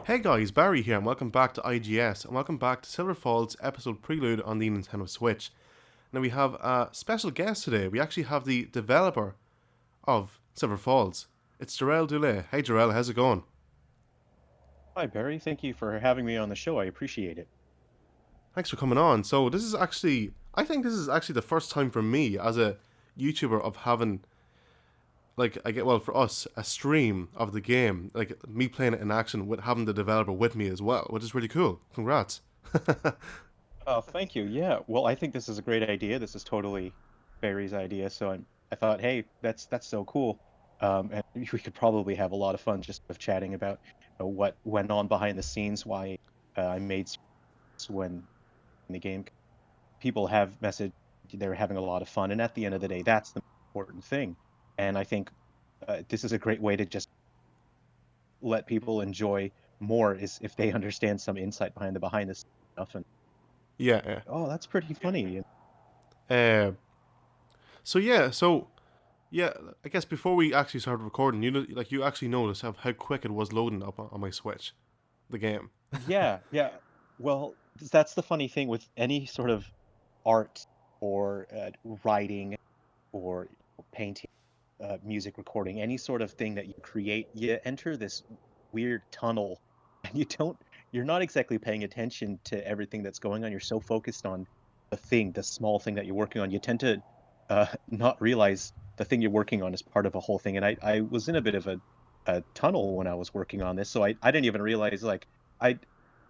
Hey guys, Barry here, and welcome back to IGS, and welcome back to Silver Falls episode Prelude on the Nintendo Switch. Now we have a special guest today. We actually have the developer of Silver Falls. It's Jerrel Dulay. Hey Jerrel, how's it going? Hi, Barry. Thank you for having me on the show. I appreciate it. Thanks for coming on. So I think this is actually the first time for me as a YouTuber of having, for us, a stream of the game, like me playing it in action with having the developer with me as well, which is really cool. Congrats. Oh, thank you. Yeah. Well, I think this is a great idea. This is totally Barry's idea. I thought, hey, that's so cool. And we could probably have a lot of fun just of chatting about what went on behind the scenes, why I made when in the game. People have messaged they're having a lot of fun, and at the end of the day, that's the important thing. And I think this is a great way to just let people enjoy more is if they understand some insight behind the scenes stuff and Yeah. oh, that's pretty funny. Uh, so, I guess before we actually started recording, you actually noticed how quick it was loading up on my Switch, the game. Yeah, yeah. Well, that's the funny thing with any sort of art or writing or painting, music recording, any sort of thing that you create, you enter this weird tunnel and you're not exactly paying attention to everything that's going on. You're so focused on the small thing that you're working on. You tend to not realize the thing you're working on is part of a whole thing. And I was in a bit of a tunnel when I was working on this, so I didn't even realize like I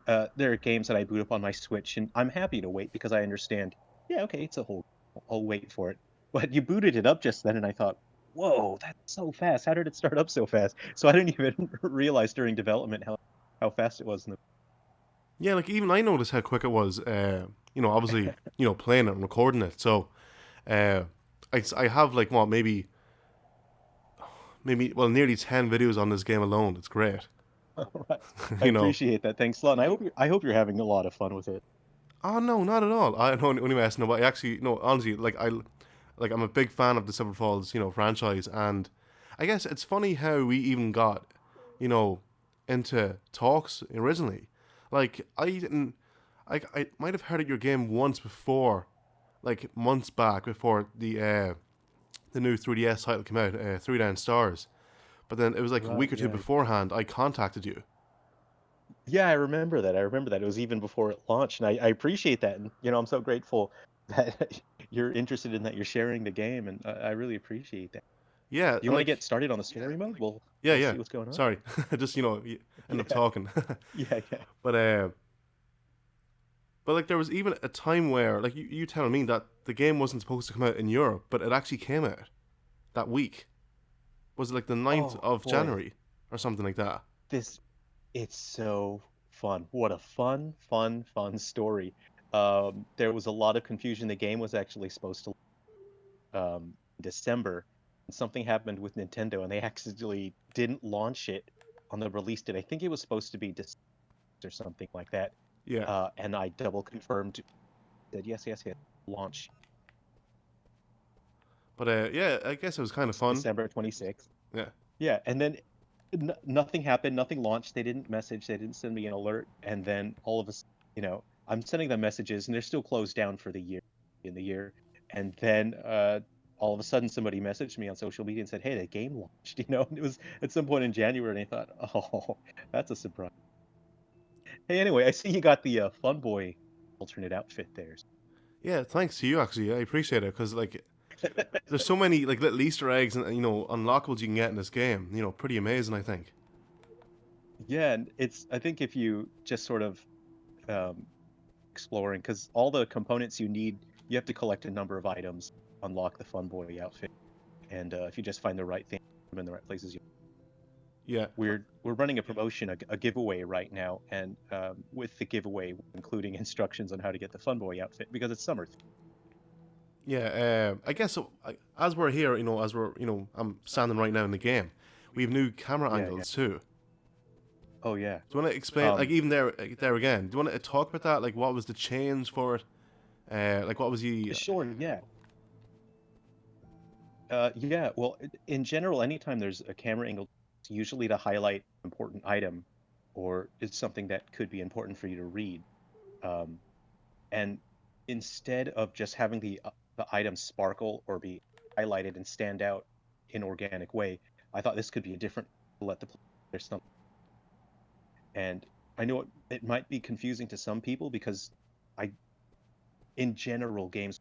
there are games that I boot up on my Switch, and I'm happy to wait because I understand. Yeah, okay, it's a whole. I'll wait for it. But you booted it up just then, and I thought, "Whoa, that's so fast! How did it start up so fast?" So I didn't even realize during development how fast it was. Yeah, like even I noticed how quick it was. Obviously, playing it and recording it. So, uh, I have like what nearly 10 videos on this game alone. It's great. Right. I you know. appreciate that. Thanks a lot. And I hope you're having a lot of fun with it. Oh no, not at all. I know only messing. No, but I actually no. Honestly, I'm a big fan of the Silver Falls, franchise, and I guess it's funny how we even got, you know, into talks originally. Like I didn't, I might have heard of your game once before, like months back before the new 3DS title came out, Three Down Stars. But then it was like a Right. week or two Yeah. beforehand. I contacted you. Yeah, I remember that. I remember that. It was even before it launched, and I appreciate that. And I'm so grateful that you're interested in that. You're sharing the game, and I really appreciate that. Yeah, Do you and want to like get started on the story mode? yeah, We'll yeah. see what's going on. Sorry, just end up Yeah, talking. yeah, yeah. but uh, but like there was even a time where like you telling me that the game wasn't supposed to come out in Europe, but it actually came out that week. Was it like the 9th Oh of boy, January or something like that? this it's so fun. What a fun story. There was a lot of confusion. The game was actually supposed to December, and something happened with Nintendo, and they accidentally didn't launch it on the release date. I think it was supposed to be December or something like that. Yeah. And I double confirmed that yes, launch But yeah, I guess it was kind of fun. December 26th. Yeah. Yeah, and then nothing happened, nothing launched. They didn't message, they didn't send me an alert, and then all of us, I'm sending them messages, and they're still closed down for the year in the year. And then all of a sudden, somebody messaged me on social media and said, "Hey, the game launched." And it was at some point in January, and I thought, "Oh, that's a surprise." Hey, anyway, I see you got the Fun Boy alternate outfit there. Yeah, thanks to you actually. I appreciate it because like there's so many like little Easter eggs and unlockables you can get in this game. Pretty amazing. I think. Yeah, and I think if you just sort of um, exploring, because all the components you need, you have to collect a number of items, unlock the Fun Boy outfit, and if you just find the right thing in the right places, Yeah. we're running a promotion, a giveaway right now, and with the giveaway, including instructions on how to get the Fun Boy outfit because it's summer. Yeah, I guess so, as we're here, as we're, I'm standing right now in the game, we have new camera Yeah, yeah. angles too. Oh yeah. Do you want to explain, like, Um, even there again? Do you want to talk about that? Like, what was the change for it? Like, what was the? sure. Yeah. Yeah. Well, in general, anytime there's a camera angle, it's usually to highlight an important item or it's something that could be important for you to read. Um, and instead of just having the item sparkle or be highlighted and stand out in organic way, I thought this could be a different let the player there's something. And I know it might be confusing to some people because I in general games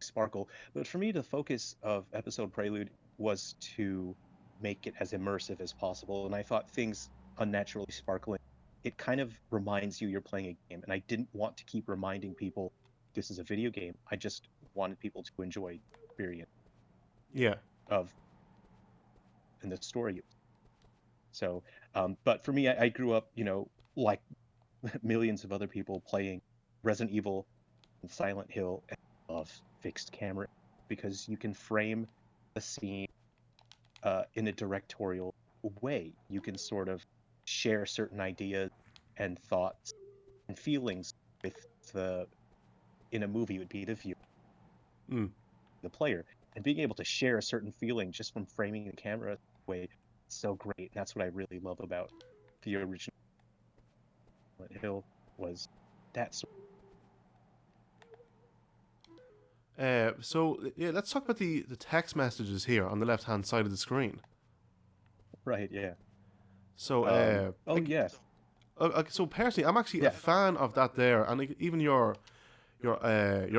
sparkle, but for me the focus of episode Prelude was to make it as immersive as possible, and I thought things unnaturally sparkling, it kind of reminds you you're playing a game, and I didn't want to keep reminding people this is a video game. I just wanted people to enjoy the experience Yeah. of and the story. So but for me, I grew up, like millions of other people, playing Resident Evil and Silent Hill, and I love fixed camera because you can frame the scene in a directorial way. You can sort of share certain ideas and thoughts and feelings with the in a movie it would be the viewer, Mm. the player, and being able to share a certain feeling just from framing the camera way is so great. And that's what I really love about the original Silent Hill was that sort So yeah, let's talk about the text messages here on the left hand side of the screen. right, yeah. So Oh yes, so personally, I'm actually a yeah. fan of that there, and like, even your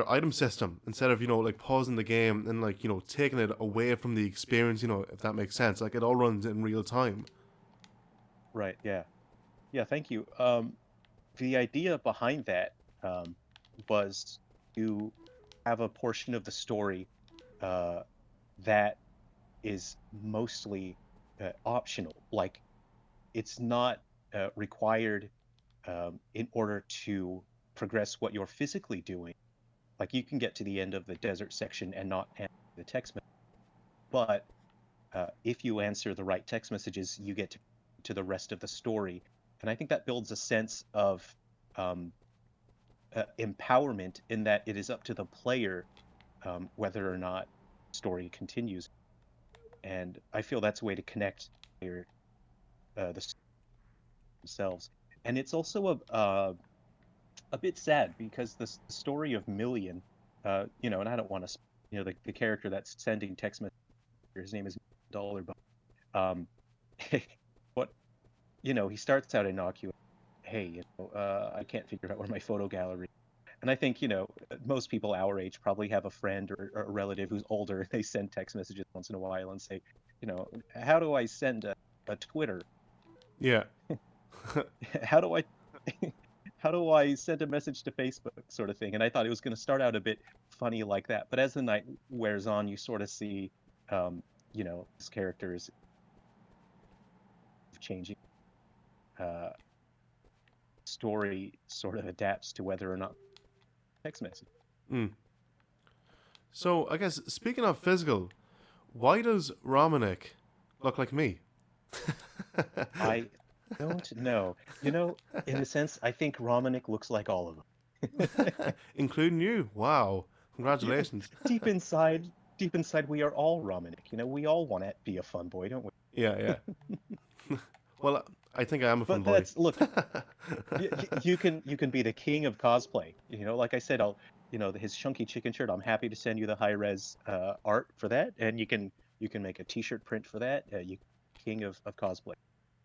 item system, instead of like pausing the game and like taking it away from the experience, if that makes sense. Like it all runs in real time. Right, yeah. Yeah, thank you. The idea behind that um, was to have a portion of the story uh, that is mostly optional. Like it's not required in order to progress what you're physically doing. Like you can get to the end of the desert section and not answer the text message, but if you answer the right text messages, you get to the rest of the story. And I think that builds a sense of um, empowerment in that it is up to the player whether or not story continues. And I feel that's a way to connect your the themselves. And it's also a bit sad because the story of Million, and I don't want to, the character that's sending text messages, his name is Dollar, but um, what he starts out innocuous. Hey, I can't figure out where my photo gallery. And I think, most people our age probably have a friend or a relative who's older. They send text messages once in a while and say, how do I send a Twitter? Yeah. How do I how do I send a message to Facebook sort of thing? And I thought it was going to start out a bit funny like that. But as the night wears on, you sort of see, his characters changing. Uh, Story sort of adapts to whether or not text message. Mm. So I guess speaking of physical, why does Romanik look like me? I don't know. In a sense, I think Romanik looks like all of them. Including you. Wow. Yeah, Congratulations. deep inside, we are all Romanik. We all want to be a fun boy, don't we? Yeah, yeah. Well, I think I am a fun But boy. that's look, you can be the king of cosplay. Like I said, his chunky chicken shirt. I'm happy to send you the high res art for that, and you can make a T-shirt print for that. You king of cosplay.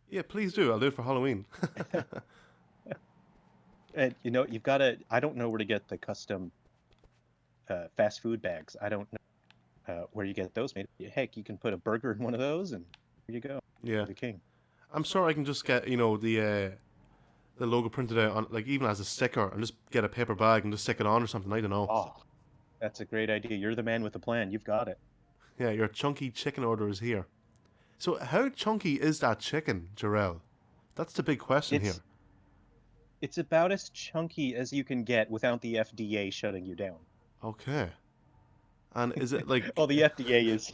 Yeah, please do. I'll do it for Halloween. And you've got to. I don't know where to get the custom fast food bags. I don't know where you get those made. Heck, you can put a burger in one of those, and there you go. Yeah. You're the king. I'm sure I can just get, the logo printed out on, like, even as a sticker, and just get a paper bag and just stick it on or something. I don't know. Oh, that's a great idea. You're the man with the plan. You've got it. Yeah, your chunky chicken order is here. So how chunky is that chicken, Jerrel? That's the big question here. It's about as chunky as you can get without the FDA shutting you down. Okay. And is it like... Well, the FDA is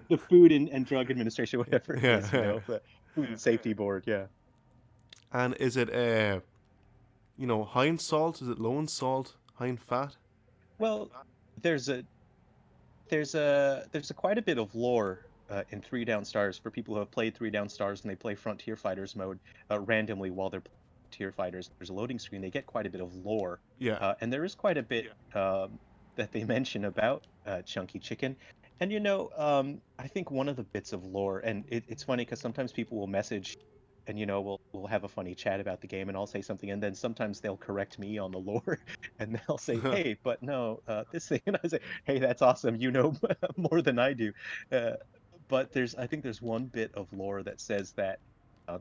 the Food and Drug Administration, whatever it is, Yeah. the Food and Safety Board. Yeah. And is it, high in salt? Is it low in salt? High in fat? Well, there's a quite a bit of lore in Three Down Stars, for people who have played Three Down Stars and they play Frontier Fighters mode randomly while they're playing Frontier Fighters, there's a loading screen. They get quite a bit of lore, Yeah. and there is quite a bit that they mention about Chunky Chicken. And I think one of the bits of lore, and it's funny because sometimes people will message, and we'll have a funny chat about the game, and I'll say something, and then sometimes they'll correct me on the lore, and they'll say, "Hey, but no, this thing," and I say, "Hey, that's awesome. You know more than I do." Uh, but I think there's one bit of lore that says that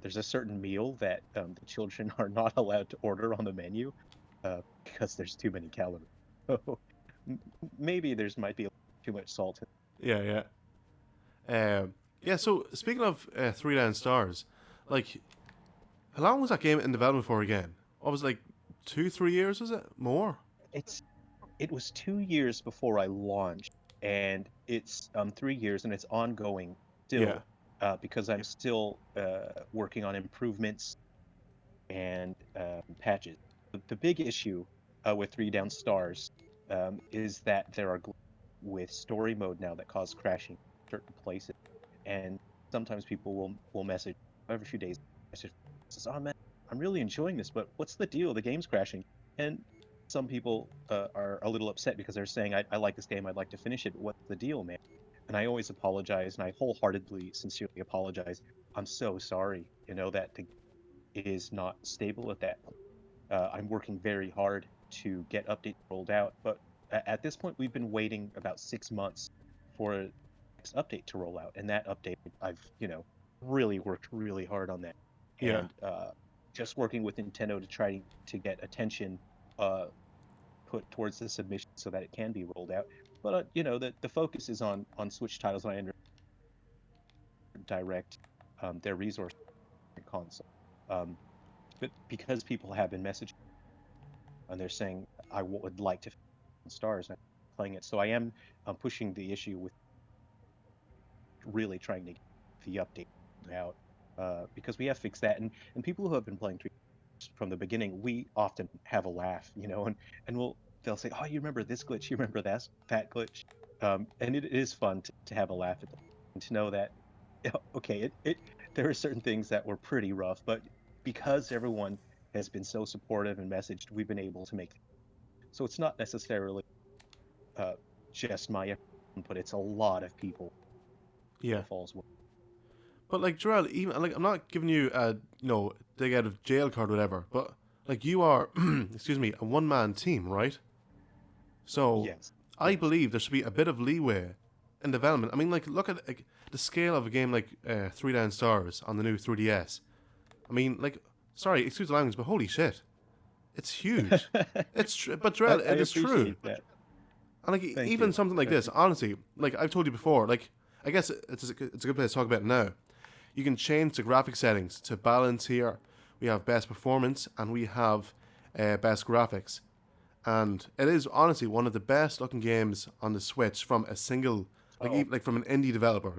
there's a certain meal that the children are not allowed to order on the menu because there's too many calories. So maybe there's might be too much salt. Yeah, yeah. Yeah, so speaking of Three Down Stars, like, how long was that game in development for again? What was it, like 2, 3 years? Was it more? It's it was 2 years before I launched, and it's 3 years, and it's ongoing Yeah, still because I'm still working on improvements and patches. The big issue with Three Down Stars is that there are glitches with story mode now that cause crashing in certain places, and sometimes people will message every few days. Message says, "Oh man, I'm really enjoying this, but what's the deal? The game's crashing." And some people are a little upset because they're saying, I like this game, I'd like to finish it, but what's the deal, man?" And I always apologize, and I wholeheartedly, sincerely apologize. I'm so sorry, that the is not stable at that point. I'm working very hard to get updates rolled out, but at this point, we've been waiting about 6 months for the next update to roll out, and that update, I've really worked really hard on that, yeah, and just working with Nintendo to try to get attention uh, put towards the submission so that it can be rolled out. But the focus is on Switch titles, and I direct their resources on console. Um, but because people have been messaging and they're saying would like to stars and playing it, so I am pushing the issue with really trying to get the update out because we have fixed that, and people who have been playing from the beginning, we often have a laugh, and they'll say, "Oh, you remember this glitch? You remember that glitch?" And it is fun to have a laugh at them and to know that okay, there are certain things that were pretty rough, but because everyone has been so supportive and messaged, we've been able to make it. So it's not necessarily uh, just my input; it's a lot of people yeah. that falls. But like Jerrel, even like I'm not giving you a dig out of jail card or whatever, but like you are, excuse me, a one man team, right? So Yes, I yes. believe there should be a bit of leeway in development. I mean, like look at like, the scale of a game like Three Down Stars on the new 3DS. I mean, like, sorry, excuse the language, but holy shit, it's huge. It's but Drell, I it is true. appreciate that. And like Thank even you. something like this, honestly, like I've told you before, like I guess it's a good place to talk about it now. You can change the graphic settings to balance here. We have best performance and we have best graphics, and it is honestly one of the best looking games on the Switch from a single Oh, like from an indie developer.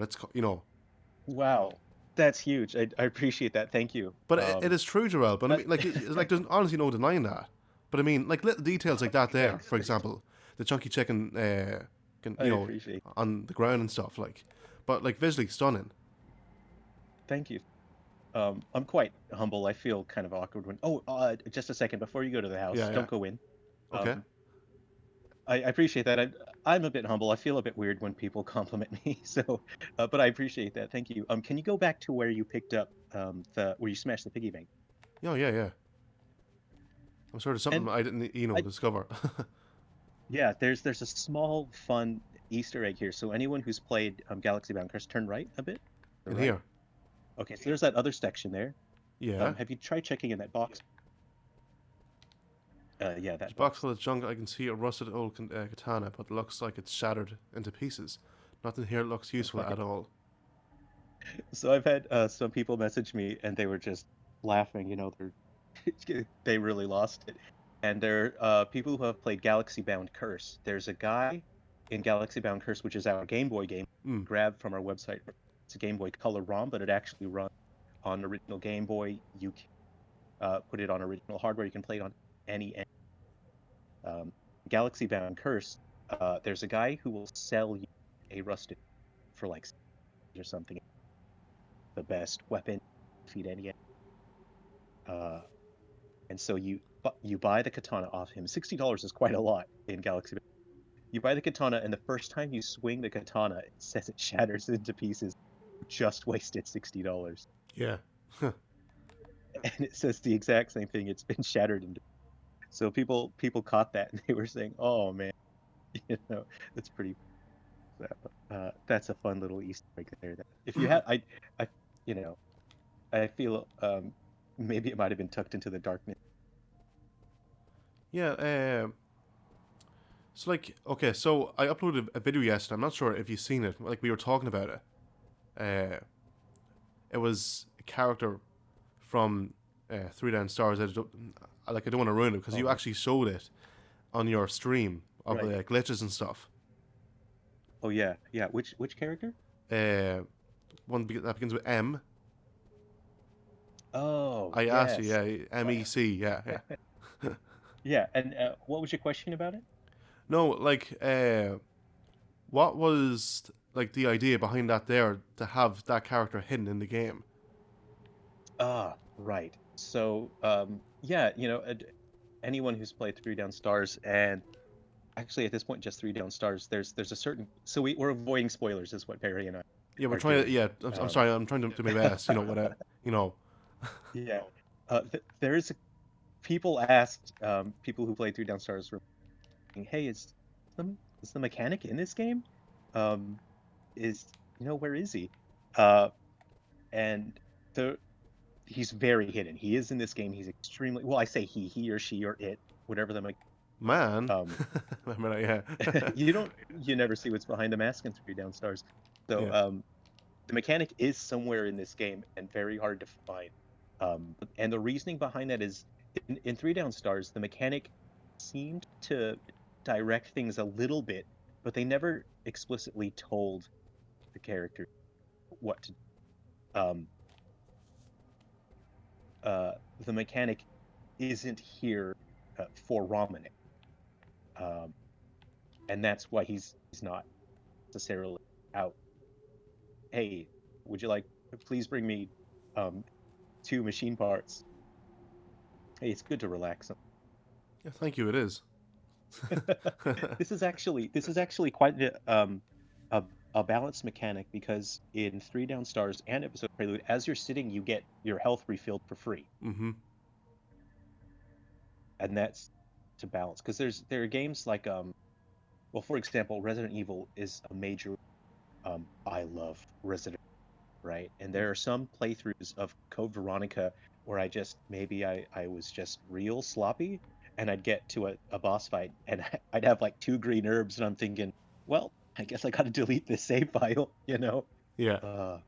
wow. That's huge. I appreciate that. Thank you. But it is true, Joel. But I That, mean, like, it's like there's honestly no denying that. But I mean, like little details like that there, thanks. for example, the chunky chicken, I appreciate. on the ground and stuff, like, but like visually stunning. Thank you. I'm quite humble. I feel kind of awkward when. Oh, just a second before you go to the house. Yeah, yeah. Don't go in. Okay. Um, I appreciate that. I'm a bit humble. I feel a bit weird when people compliment me. So, but I appreciate that. Thank you. Can you go back to where you picked up the where you smashed the piggy bank? Yeah, yeah, yeah. I'm sure there's something And I didn't, I discover. yeah, there's a small fun Easter egg here. So anyone who's played Galaxy Bound, Chris, turn right a bit. In Right. here. Okay, so there's that other section there. Yeah. Have you tried checking in that box? Yeah, There's that a box box. full of junk. I can see a rusted old katana, but looks like it's shattered into pieces. Nothing here looks useful Right. at all. So I've had some people message me and they were just laughing. They really lost it. And they're people who have played Galaxy Bound Curse. There's a guy in Galaxy Bound Curse, which is our Game Boy game, Hmm. grabbed from our website. It's a Game Boy Color ROM, but it actually runs on original Game Boy. You can put it on original hardware. You can play it on any. Um, Galaxy Bound Curse. There's a guy who will sell you a rusted for like. or something. The best weapon, defeat any. Uh, and so you buy the katana off him. $60 is quite a lot in Galaxy. You buy the katana, and the first time you swing the katana, it says it shatters into pieces. You just wasted $60. Yeah. And it says the exact same thing. It's been shattered into. So people caught that and they were saying, "Oh man, you know, that's pretty." That's a fun little Easter egg there. That if you had, I, you know, I feel maybe it might have been tucked into the darkness. Yeah. So like, okay, so I uploaded a video yesterday. I'm not sure if you've seen it. Like we were talking about it. It was a character from Three Down Stars. I don't want to ruin it because you Oh, actually showed it on your stream of right. glitches and stuff. Oh yeah, yeah. Which character? Uh, that begins with M. Oh I asked you, yes. yeah, MEC, yeah, yeah. Yeah. And what was your question about it? No, like, what was like the idea behind that there to have that character hidden in the game? Ah, right. So yeah, anyone who's played Three Down Stars, and actually at this point just Three Down Stars, there's a certain, so we're avoiding spoilers is what Perry and I Yeah, we're are trying to. doing. Yeah, I'm Um, sorry. I'm trying to do my best. Without, you know. yeah. There is a, people asked, people who played Three Down Stars were saying, "Hey, is the mechanic in this game? Um, is where is he?" Uh, and the he's very hidden. He is in this game. He's extremely, well, I say he or she or it, whatever the Man. um I mean, yeah. you never see what's behind the mask in Three Down Stars. So Yeah. the mechanic is somewhere in this game and very hard to find. And the reasoning behind that is in Three Down Stars, the mechanic seemed to direct things a little bit, but they never explicitly told the character what to do. Uh, the mechanic isn't here for Romanic, um, and that's why he's not necessarily out. Hey, would you like? Please bring me um, two machine parts. Hey, it's good to relax. Yeah. Thank you. It is. This is actually quite a a balanced mechanic because in Three Down Stars and episode Prelude, as you're sitting, you get your health refilled for free, Mm-hmm. and that's to balance because there are games like well, for example, Resident Evil is a major. I love Resident, right? And there are some playthroughs of Code Veronica where I was just real sloppy, and I'd get to a boss fight and I'd have like two green herbs, and I'm thinking, well, I guess I got to delete this save file. Yeah. Uh,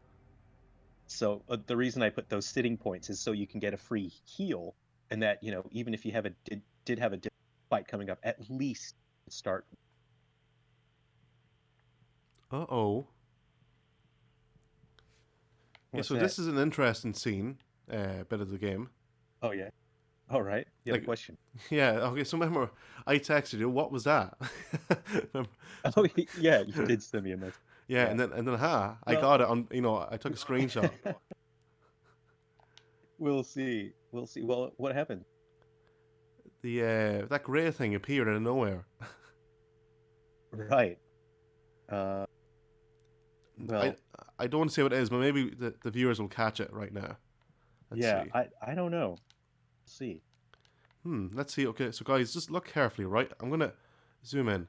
so the reason I put those sitting points is so you can get a free heal, and that even if you did have a fight coming up, at least start. Uh oh. Yeah. What's So that? this is an interesting scene. Bit of the game. Oh yeah. All right. You had a Like, question. yeah. Okay. So remember, I texted you. What was that? Oh yeah, you did send me a message. Yeah, Yeah. and then I Well, got it on. I took a screenshot. we'll see. We'll see. Well, what happened? The that grey thing appeared out of nowhere. Right. Uh, I well, I don't want to say what it is, but maybe the viewers will catch it right now. Let's yeah, see. I don't know. See. Let's see. Okay, so guys, just look carefully, right? I'm gonna zoom in.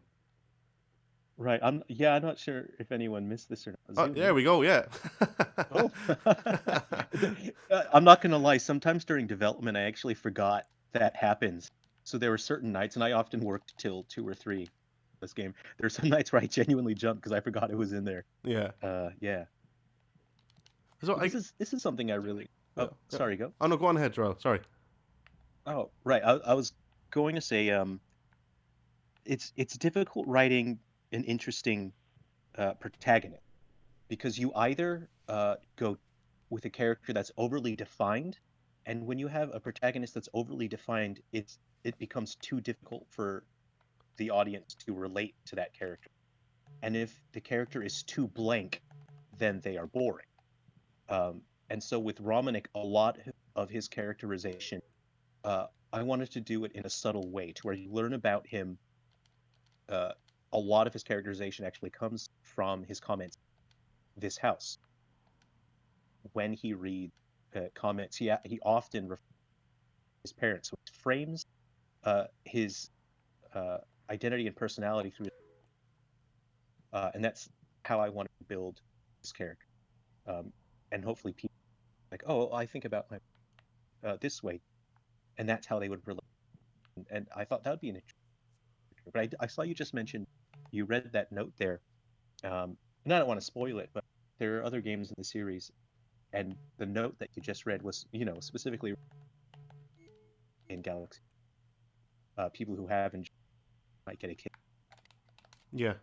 Right. I'm not sure if anyone missed this or not. Oh, Zoom there in. we go. Yeah. Oh. I'm not gonna lie, sometimes during development I actually forgot that happens. So there were certain nights, and I often worked till 2 or 3 this game. There are some nights where I genuinely jumped because I forgot it was in there. Yeah. Yeah. So But this is something I really. yeah, Oh, yeah. sorry, go. Oh no, go on ahead, Jerrel. Sorry. Oh, right. I was going to say, it's difficult writing an interesting protagonist because you either go with a character that's overly defined, and when you have a protagonist that's overly defined, it becomes too difficult for the audience to relate to that character. And if the character is too blank, then they are boring. And so with Romanik, a lot of his characterization, I wanted to do it in a subtle way to where you learn about him. Uh, a lot of his characterization actually comes from his comments. This house, when he reads comments, he often refers to his parents. So it frames his uh, identity and personality through, and that's how I wanted to build this character. Um, and hopefully, people like, oh, I think about my this way, and that's how they would relate. And I thought that would be an interesting. But I saw you just mentioned you read that note there, and I don't want to spoil it, but there are other games in the series, and the note that you just read was, specifically in Galaxy. People who have enjoyed might get a kick. Yeah.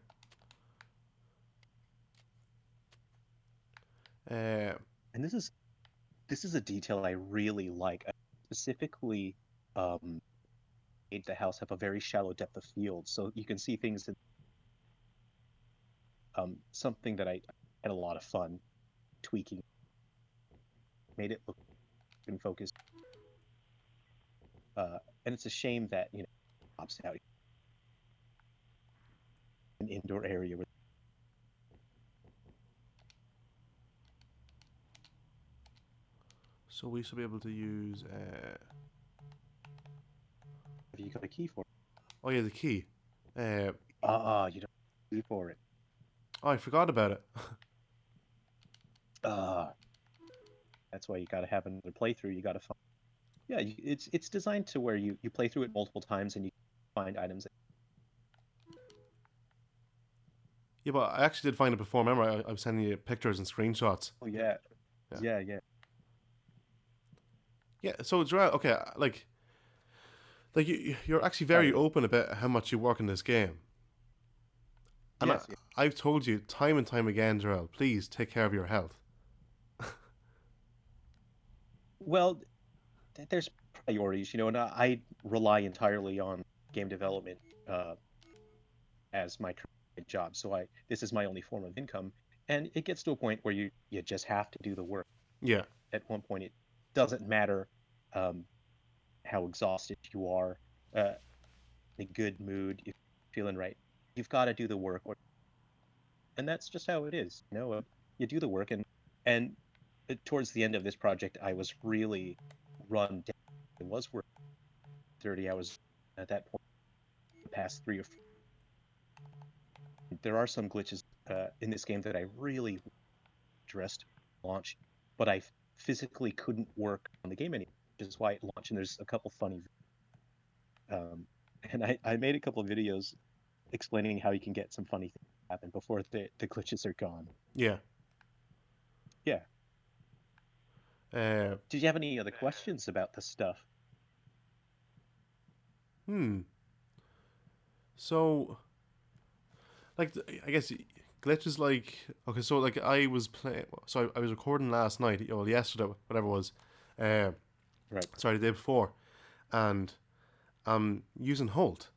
Uh, And this is a detail I really like. I specifically made the house have a very shallow depth of field, so you can see things that something that I had a lot of fun tweaking, made it look and focused. And it's a shame that pops out an indoor area with. so we should be able to use. Have you got a key for it? Oh yeah, the key. Uh, You don't have a key for it. oh, I forgot about it. Uh, that's why you got to have another playthrough. You got to find. Yeah, it's designed to where you play through it multiple times and you find items. Yeah, but I actually did find it before. Remember, I was sending you pictures and screenshots. Oh yeah, Yeah. yeah. Yeah. So Jerrel, okay, like you're actually very open about how much you work in this game, and Yes. Yeah. I've told you time and time again, Jerrel, please take care of your health. Well, there's priorities, and I rely entirely on game development as my current job. So this is my only form of income, and it gets to a point where you just have to do the work. Yeah. At one point, it doesn't matter um, how exhausted you are, in a good mood, if you're feeling right. You've got to do the work, and that's just how it is. You do the work, and towards the end of this project, I was really run down. It was working 30 hours at that point. The past 3 or 4. There are some glitches in this game that I really addressed at launch, but I physically couldn't work on the game anymore, which is why it launched. And there's a couple funny, um, and I made a couple of videos explaining how you can get some funny things to happen before the glitches are gone. Yeah. Yeah. Uh, Did you have any other questions about the stuff? So, like, I guess glitches like okay. So like I was playing. So I was recording last night. Well, yesterday, whatever it was. Uh, Right. sorry, the day before, and I'm using Holt.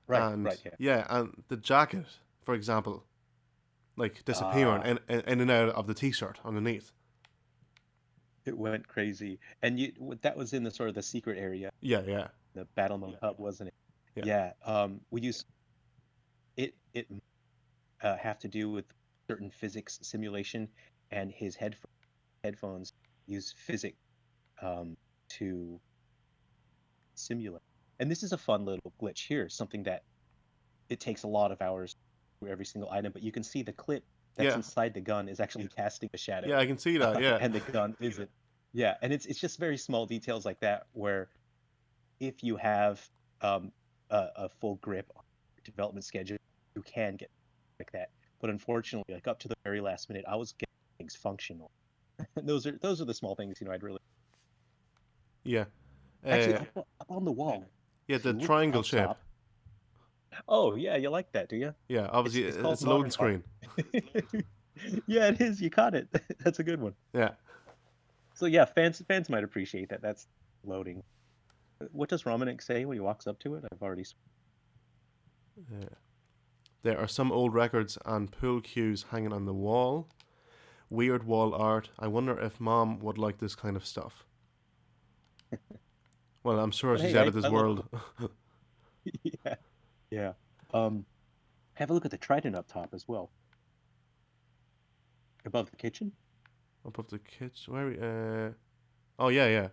Right. And Right. Yeah. yeah, and the jacket, for example, like disappearing in and out of the t-shirt underneath. It went crazy, and that was in the sort of the secret area, Yeah, yeah, the battle mode hub, wasn't it? yeah, Yeah. We use it have to do with certain physics simulation, and his headphones use physics to simulate. And this is a fun little glitch here, something that it takes a lot of hours for every single item, but you can see the clip that's yeah, inside the gun is actually casting a shadow, yeah. I can see that. Yeah, and the gun isn't. Yeah, and it's just very small details like that where if you have a full grip on your development schedule, you can get like that. But unfortunately, like up to the very last minute, I was getting things functional. those are the small things, I'd really yeah, actually uh, up on the wall. yeah. If The you look triangle up shape. top. Oh yeah, you like that, do you? Yeah, It's obviously it's called it's a loading modern art. screen. Yeah, it is. You caught it. That's a good one. Yeah. So yeah, fans might appreciate that. That's loading. What does Romanik say when he walks up to it? I've already. There are some old records and pool cues hanging on the wall. Weird wall art. I wonder if Mom would like this kind of stuff. Well, I'm sure But she's hey, out of this I love world. yeah, yeah. Um, have a look at the trident up top as well, above the kitchen. Above the kitchen. Where? Oh yeah, yeah.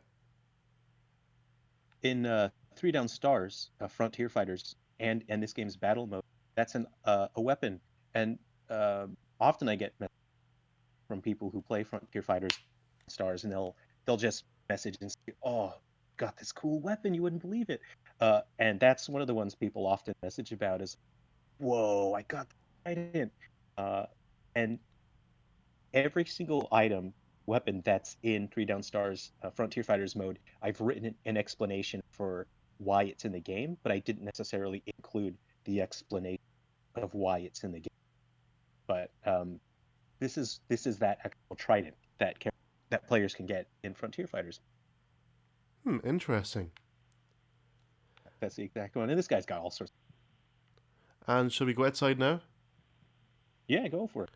In Three Down Stars, Frontier Fighters, and this game's battle mode, that's a weapon. And often I get from people who play Frontier Fighters Stars, and they'll just message and say, "Oh, got this cool weapon, you wouldn't believe it." And that's one of the ones people often message about is, "Whoa, I got the trident." Uh, and every single item weapon that's in Three Down Stars Frontier Fighters mode, I've written an explanation for why it's in the game, but I didn't necessarily include the explanation of why it's in the game. But this is that actual trident that players can get in Frontier Fighters. Interesting. That's the exact one. And this guy's got all sorts. And should we go outside now? Yeah, go for it.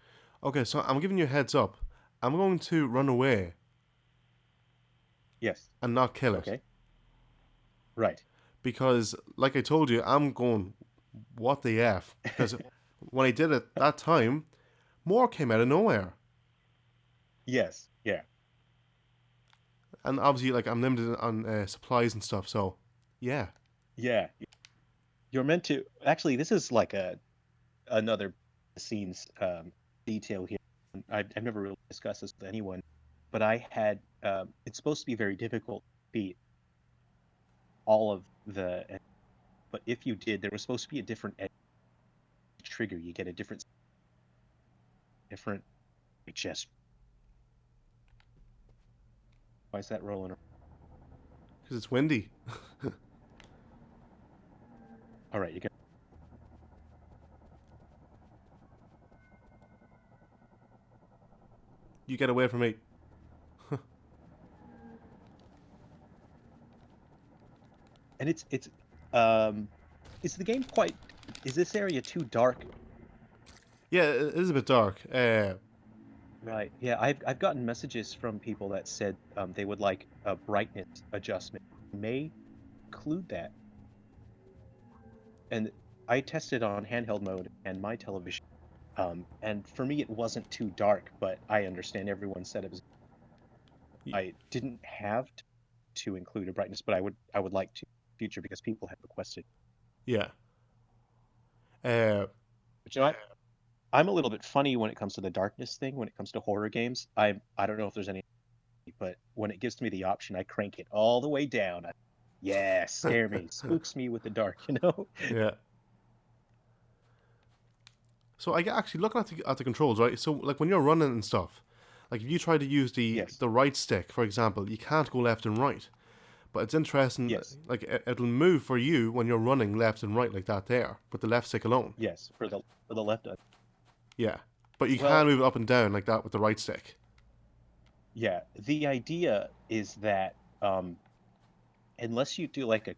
Okay, so I'm giving you a heads up. I'm going to run away Yes. and not kill it. Okay. Right. Because, like I told you, I'm going, what the F? Because when I did it that time, more came out of nowhere. Yes. Yeah. And obviously, like, I'm limited on supplies and stuff, so, yeah. Yeah. You're meant to actually. This is like another scenes detail here. I've never really discussed this with anyone, but I had it's supposed to be very difficult to beat all of the. But if you did, there was supposed to be a different trigger. You get a different. Just why is that rolling? Because it's windy. All right, you get. You get away from me. And um, is the game quite? Is this area too dark? Yeah, it is a bit dark. Right. Yeah, I've gotten messages from people that said they would like a brightness adjustment. May include that. And I tested on handheld mode and my television. And for me, it wasn't too dark, but I understand everyone said it was. I didn't have to include a brightness, but I would like to in the future because people have requested. yeah. Uh, But I'm a little bit funny when it comes to the darkness thing. When it comes to horror games, I don't know if there's any, but when it gives me the option, I crank it all the way down. Yeah, scare me, spooks me with the dark, you know? yeah. So I get actually looking at the controls, right? So like when you're running and stuff, like if you try to use Yes, the right stick, for example, you can't go left and right. But it's interesting, yes, like it'll move for you when you're running left and right like that there, with the left stick alone. yes, for the left. Yeah. But you can Well, move it up and down like that with the right stick. yeah, the idea is that unless you do like a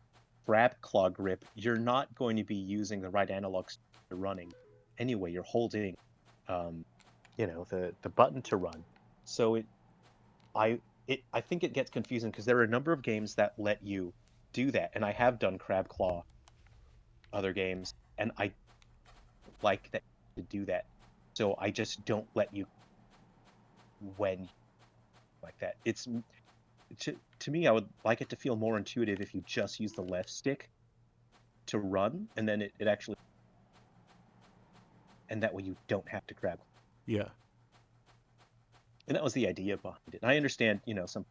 grab claw grip, you're not going to be using the right analog stick to running. Anyway, you're holding, um, the button to run. So I think it gets confusing because there are a number of games that let you do that, and I have done crab claw other games, and I like that to do that. So I just don't let you when like that. It's to me, I would like it to feel more intuitive if you just use the left stick to run, and then it actually, and that way you don't have to grab. Yeah. And that was the idea behind it. And I understand, some,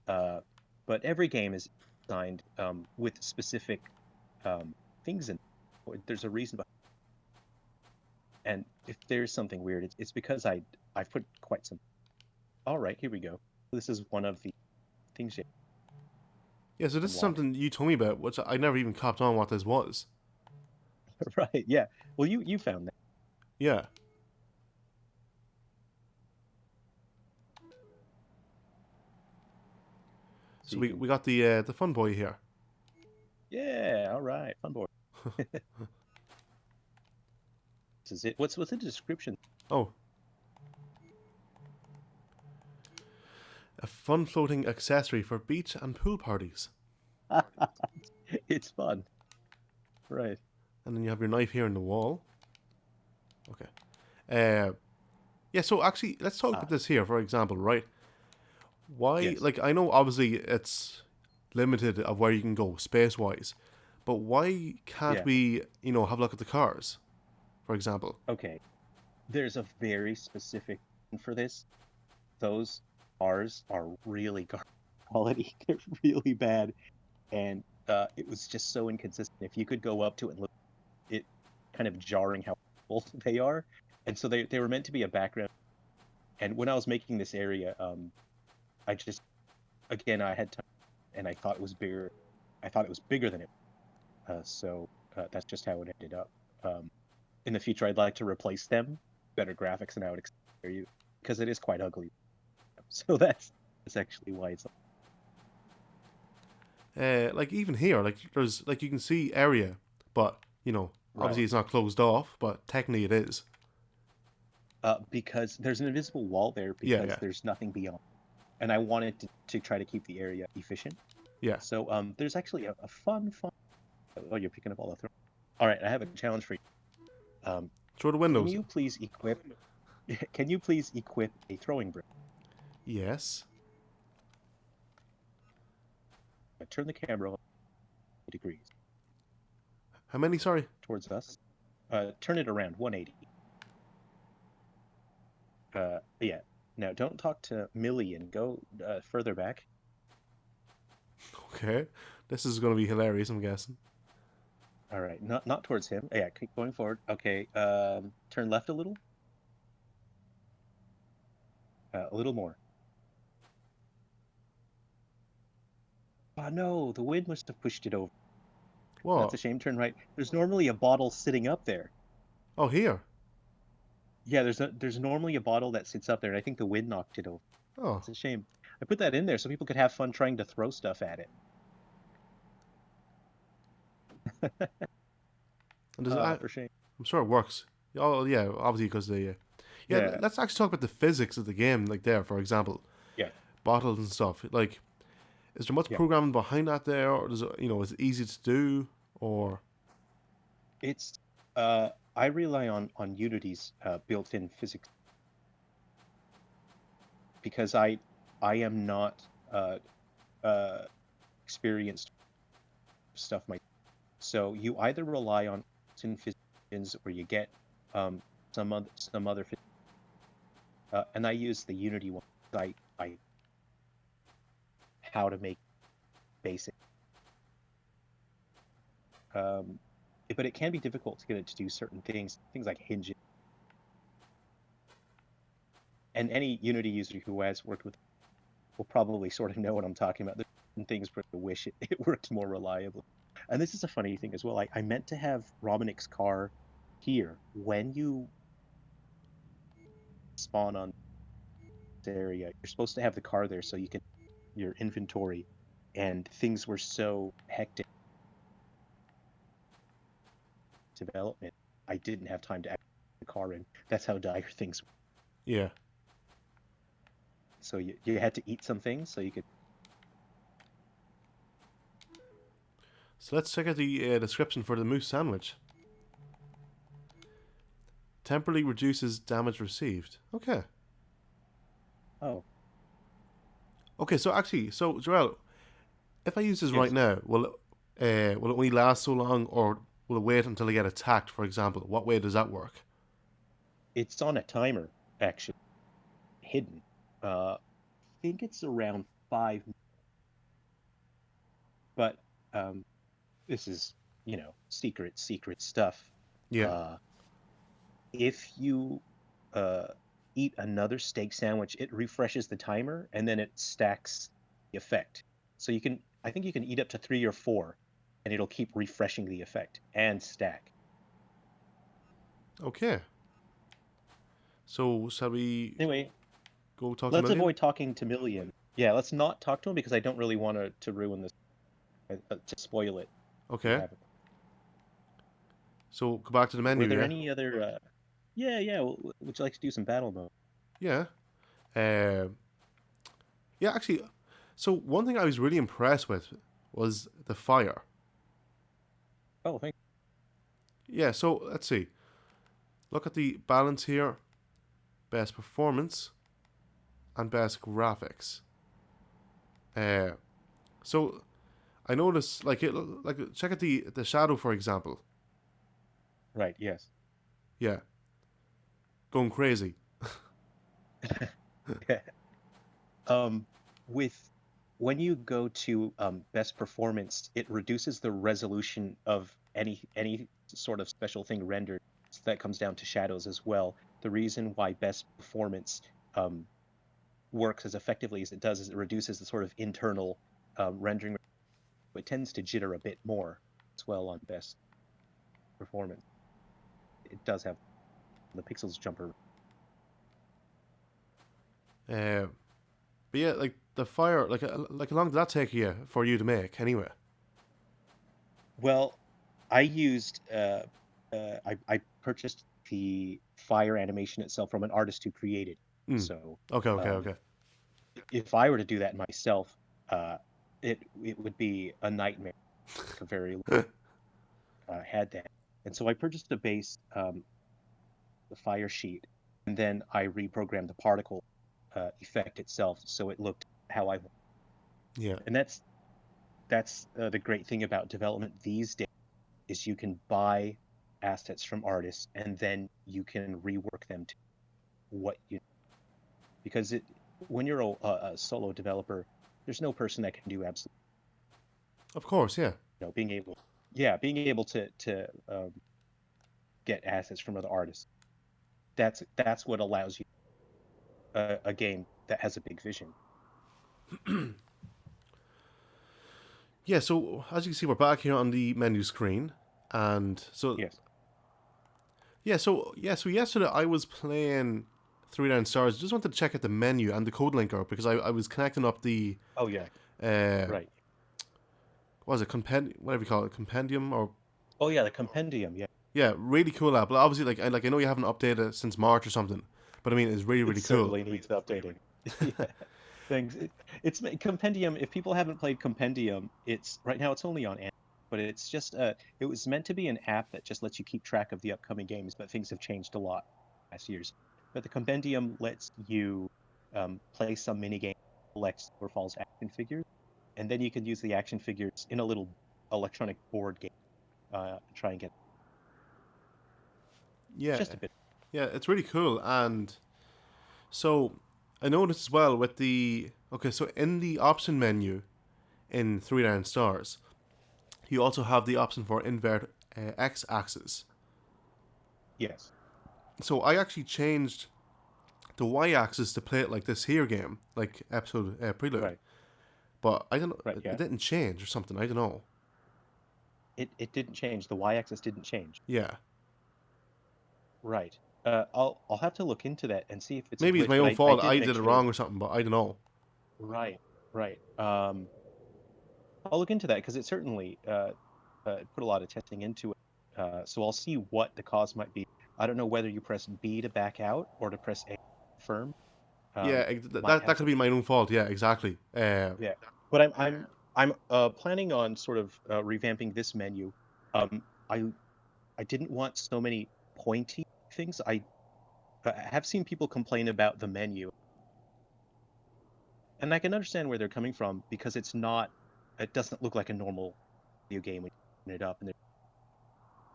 uh, but every game is designed with specific things in. There's a reason behind it. And if there's something weird, it's because I've put quite some. All right, here we go. This is one of the things you Yeah, so this is unlock. something you told me about, which I never even copped on what this was. Right, yeah. Well, you found that. Yeah. So So you we, can, we got the fun boy here. yeah, all right, fun board. This is it. What's the description? Oh, a fun floating accessory for beach and pool parties. It's fun. Right. And then you have your knife here in the wall. Okay. Uh, yeah, so actually, let's talk about this here, for example, right? Why, Yes. like, I know obviously it's limited of where you can go space-wise, but why can't Yeah. we, have a look at the cars, for example? Okay. There's a very specific reason for this. Those cars are really garbage quality. They're really bad, and it was just so inconsistent. If you could go up to it and look, it kind of jarring how old they are, and so they were meant to be a background. And when I was making this area, I just again I had time, and I thought it was bigger. I thought it was bigger than it. So that's just how it ended up. In the future, I'd like to replace them, better graphics, and I would explain you because it is quite ugly. So that's actually why it's. Like even here, like there's like you can see area, but obviously Right. it's not closed off, but technically it is. Because there's an invisible wall there Yeah, because yeah, there's nothing beyond, and I wanted to try to keep the area efficient. yeah. So there's actually a fun. Oh, you're picking up all the throw. All right, I have a challenge for you. Through the Can windows. you please equip? Can you please equip a throwing brick? Yes. Turn the camera 180 degrees How many? Sorry. towards us. Turn it around 180. Yeah. Now don't talk to Millie and go further back. Okay. This is going to be hilarious, I'm guessing. All right, not towards him. Yeah, keep going forward. Okay. Turn left a little. A little more. Oh no, the wind must have pushed it over. That's What? a shame. Turn right. There's normally a bottle sitting up there. Oh, here. Yeah, there's normally a bottle that sits up there, and I think the wind knocked it over. Oh. It's a shame. I put that in there so people could have fun trying to throw stuff at it. And does For shame. I'm sure it works. Oh, yeah, obviously because the... yeah, Yeah. let's actually talk about the physics of the game, like there, for example. Yeah. Bottles and stuff. Like, is there much Yeah. programming behind that there, or does it, is it easy to do, or... It's I rely on Unity's built-in physics because I am not experienced stuff myself. So you either rely on built-in physics or you get some other physics. And I use the Unity one. I how to make basic. But it can be difficult to get it to do certain things like hinges. And any Unity user who has worked with will probably sort of know what I'm talking about. There's certain things where I wish it worked more reliably. And this is a funny thing as well. I meant to have Romanik's car here when you spawn on this area. You're supposed to have the car there so you can your inventory, and things were so hectic. Development, I didn't have time to add the car in. That's how dire things were. Yeah. So you had to eat some things so you could. So let's check out the description for the moose sandwich. Temporarily reduces damage received. Okay. Oh, Okay, so actually, Jerrel, if I use this yes. right now, will it only last so long, or will it wait until I get attacked, for example? What way does that work? It's on a timer, actually, hidden. I think it's around 5 minutes. But this is, secret stuff. Yeah. If you eat another steak sandwich, it refreshes the timer and then it stacks the effect. So I think you can eat up to 3 or 4, and it'll keep refreshing the effect and stack. Okay. So shall we Anyway, go talk to let's Million? avoid talking to Million. Yeah, let's not talk to him because I don't really want to ruin this, to spoil it. Okay. So go back to the menu. Were there Yeah. any other? Yeah, yeah. Would you like to do some battle mode? Yeah. Uh, yeah, actually, so one thing I was really impressed with was the fire. Oh, thank Yeah, so let's see. Look at the balance here, best performance and best graphics. Uh, so I noticed like check out the shadow for example. you. Right. Yes. Yeah, going crazy. Um, with when you go to best performance, it reduces the resolution of any sort of special thing rendered. So that comes down to shadows as well. The reason why best performance um, works as effectively as it does is it reduces the sort of internal rendering. It tends to jitter a bit more as well on best performance. It does have the pixels jumper. Uh, but yeah, like the fire, like how long did that take you for you to make anyway? Well, I used I purchased the fire animation itself from an artist who created. Mm. So Okay, okay, um, okay. if I were to do that myself, it would be a nightmare. Like a very had that, and so I purchased a base, the fire sheet, and then I reprogrammed the particle effect itself so it looked how I want. Yeah, And that's the great thing about development these days is you can buy assets from artists and then you can rework them to what you because it when you're a solo developer, there's no person that can do absolutely, of course, yeah, being able, yeah, being able to get assets from other artists. That's what allows you a game that has a big vision. yeah. So as you can see, we're back here on the menu screen, and so Yes. so yesterday I was playing Three Down Stars. Just wanted to check out the menu and the code linker because I was connecting up the Oh yeah. uh, Right. what was it compendium, whatever you call it, compendium or Oh yeah, the compendium. Yeah. yeah, really cool app. But obviously, I know you haven't updated it since March or something, but I mean it's really It really cool. certainly needs updating. Yeah. Thanks. It's Compendium. If people haven't played Compendium, it's right now it's only on Android, but it's just it was meant to be an app that just lets you keep track of the upcoming games, but things have changed a lot last years. But the Compendium lets you play some mini game, select or falls action figures, and then you can use the action figures in a little electronic board game. Try and get Yeah, just a bit. yeah, it's really cool. And so I noticed as well with the okay, so in the option menu in Three Down Stars, you also have the option for invert x axis. Yes. So I actually changed the y axis to play it like this here game, like episode Prelude. Right. But I don't know, Right. it Yeah. didn't change or something. I don't know. It didn't change. The y-axis didn't change. Yeah, Right. I'll have to look into that and see if it's a maybe it's glitch, my but own I fault. did I make did it sure. wrong or something, but I don't know. Right. Right. I'll look into that because it certainly put a lot of testing into it. So I'll see what the cause might be. I don't know whether you press B to back out or to press A to confirm. Yeah, Might that have could some. be my own fault. Yeah, exactly. Yeah. But I'm planning on sort of revamping this menu. Um, I didn't want so many pointy things. I have seen people complain about the menu, and I can understand where they're coming from because it doesn't look like a normal video game when you open it up.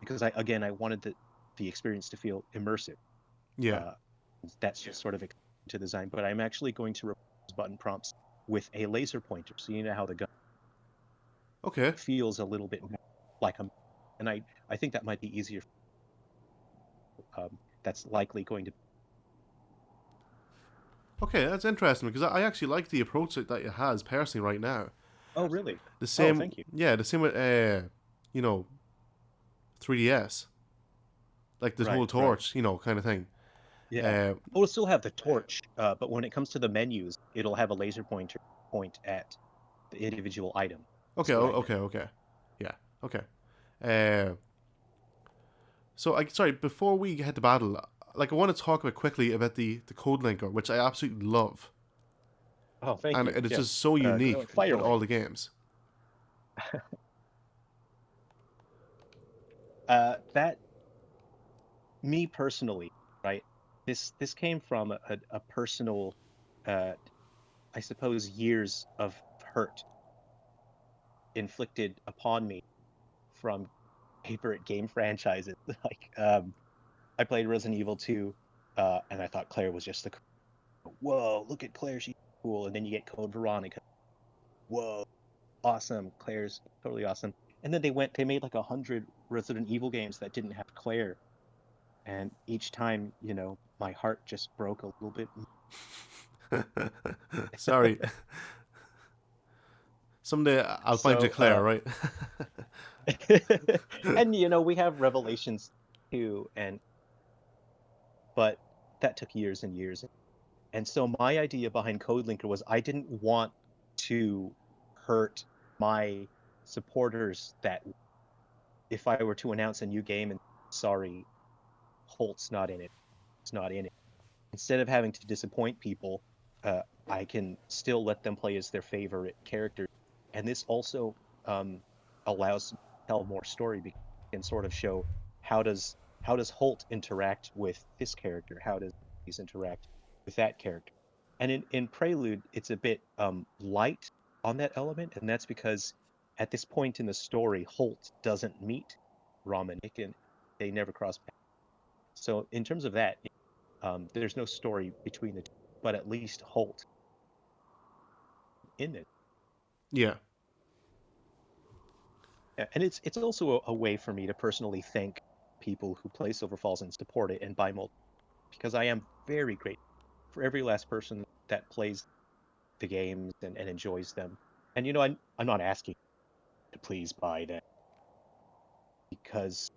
Because I wanted the experience to feel immersive. Yeah. Uh, that's just sort of to design. But I'm actually going to replace button prompts with a laser pointer, so you know how the gun Okay. feels a little bit more like a, and I think that might be easier. That's likely going to. Okay, that's interesting because I actually like the approach that it has personally right now. Oh, really? The Oh, same, thank you. yeah, the same with you know, 3DS, like this whole Right, right. torch, kind of thing. Yeah. Uh, Oh, it'll still have the torch, but when it comes to the menus, it'll have a laser pointer point at the individual item. okay, That's what I meant. okay, okay, yeah, okay. Uh, so I sorry before we head to battle, like I want to talk about quickly about the code linker, which I absolutely love, Oh, thank and you. it is Yeah. just so unique Fire with away. all the games. That me personally, right? This came from a personal, uh, I suppose, years of hurt inflicted upon me from favorite game franchises. Like, I played Resident Evil 2, and I thought Claire was just the whoa, look at Claire, she's cool. And then you get Code Veronica, whoa, awesome, Claire's totally awesome. And then they made like 100 Resident Evil games that didn't have Claire, and each time, my heart just broke a little bit. Sorry, someday I'll find you So, Claire, right? and we have Revelations too, but that took years and years. And so my idea behind CodeLinker was I didn't want to hurt my supporters that if I were to announce a new game and sorry, Holt's not in it, it's not in it. Instead of having to disappoint people, I can still let them play as their favorite character. And this also allows to tell more story because you can sort of show how does Holt interact with this character? How does these interact with that character? And in Prelude, it's a bit light on that element, and that's because at this point in the story, Holt doesn't meet Romanik, and they never cross paths. So in terms of that, there's no story between the two, but at least Holt in it. Yeah. Yeah, and it's also a way for me to personally thank people who play Silver Falls and support it and buy multiple because I am very grateful for every last person that plays the games and enjoys them. And I'm not asking to please buy them because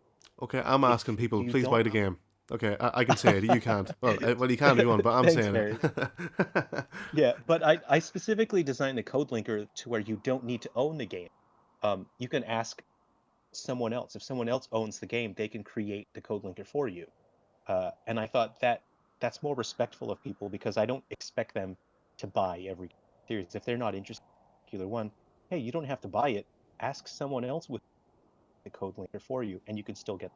Okay, I'm if asking people, you please buy don't, the game. Okay, I can say it. You can't. Well, you can if you want, but I'm thanks, saying Barry. it. Yeah, but I specifically designed the code linker to where you don't need to own the game. You can ask someone else. If someone else owns the game, they can create the code linker for you. And I thought that's more respectful of people because I don't expect them to buy every series. If they're not interested in a particular one, hey, you don't have to buy it. Ask someone else with the code linker for you, and you can still get.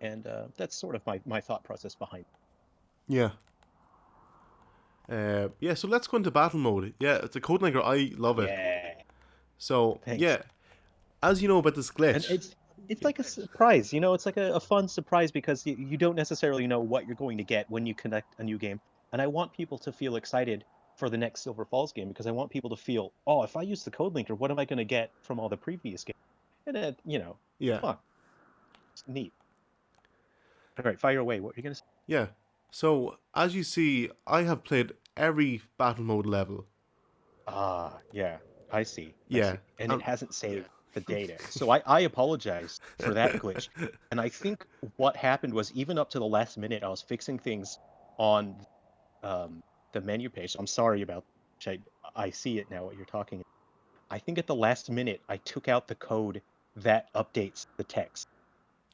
And that's sort of my thought process behind it. Yeah. Yeah, so let's go into battle mode. Yeah, it's a code linker. I love it. Yeah, So, thanks. yeah, as you know about this And glitch. it's like a surprise, it's like a fun surprise because you don't necessarily know what you're going to get when you connect a new game. And I want people to feel excited for the next Silver Falls game because I want people to feel, oh, if I use the code linker, what am I going to get from all the previous games? And it's Yeah, fun. It's neat. All right, fire away. What are you going to say? yeah. So, as you see, I have played every battle mode level. Ah, yeah, I see. I Yeah, see. And it and hasn't saved the data. So I apologize for that glitch. And I think what happened was even up to the last minute, I was fixing things on um, the menu page. I'm sorry about which I see it now what you're talking about. I think at the last minute I took out the code that updates the text.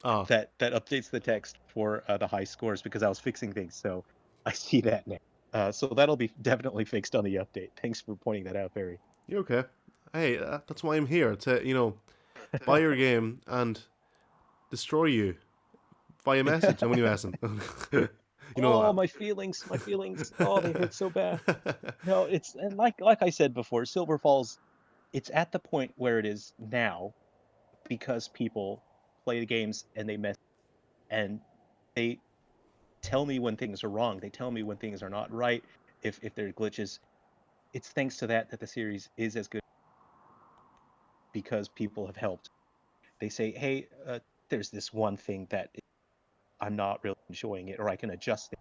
ah, That updates the text for the high scores because I was fixing things. So I see that now. So that'll be definitely fixed on the update. Thanks for pointing that out, Barry. you're okay. Hey, that's why I'm here to buy your game and destroy you via message. And when you ask them, you Oh, know. my feelings, my feelings. Oh, they hurt so bad. No, it's and like I said before, Silver Falls, it's at the point where it is now because people play the games and they mess and they tell me when things are wrong. They tell me when things are not right. If there are glitches, it's thanks to that the series is as good because people have helped. They say, hey, there's this one thing that I'm not really enjoying it, or I can adjust it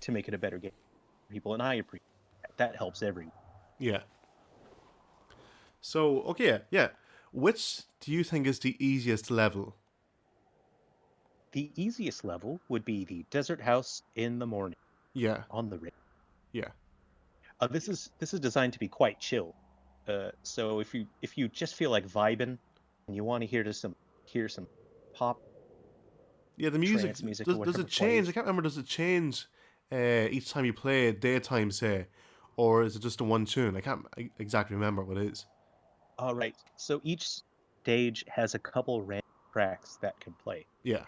to make it a better game for people, and I appreciate that. That helps everyone. Yeah. So okay, yeah. Which do you think is the easiest level? The easiest level would be the desert house in the morning Yeah, on the ridge. yeah, This is designed to be quite chill. So if you just feel like vibing and you want to hear some pop, Yeah, the music trance music or does whatever it change? I plays. can't remember. Does it change each time you play it, daytime, say, or is it just a one tune? I can't exactly remember what it is. All right. So each stage has a couple random tracks that can play. Yeah,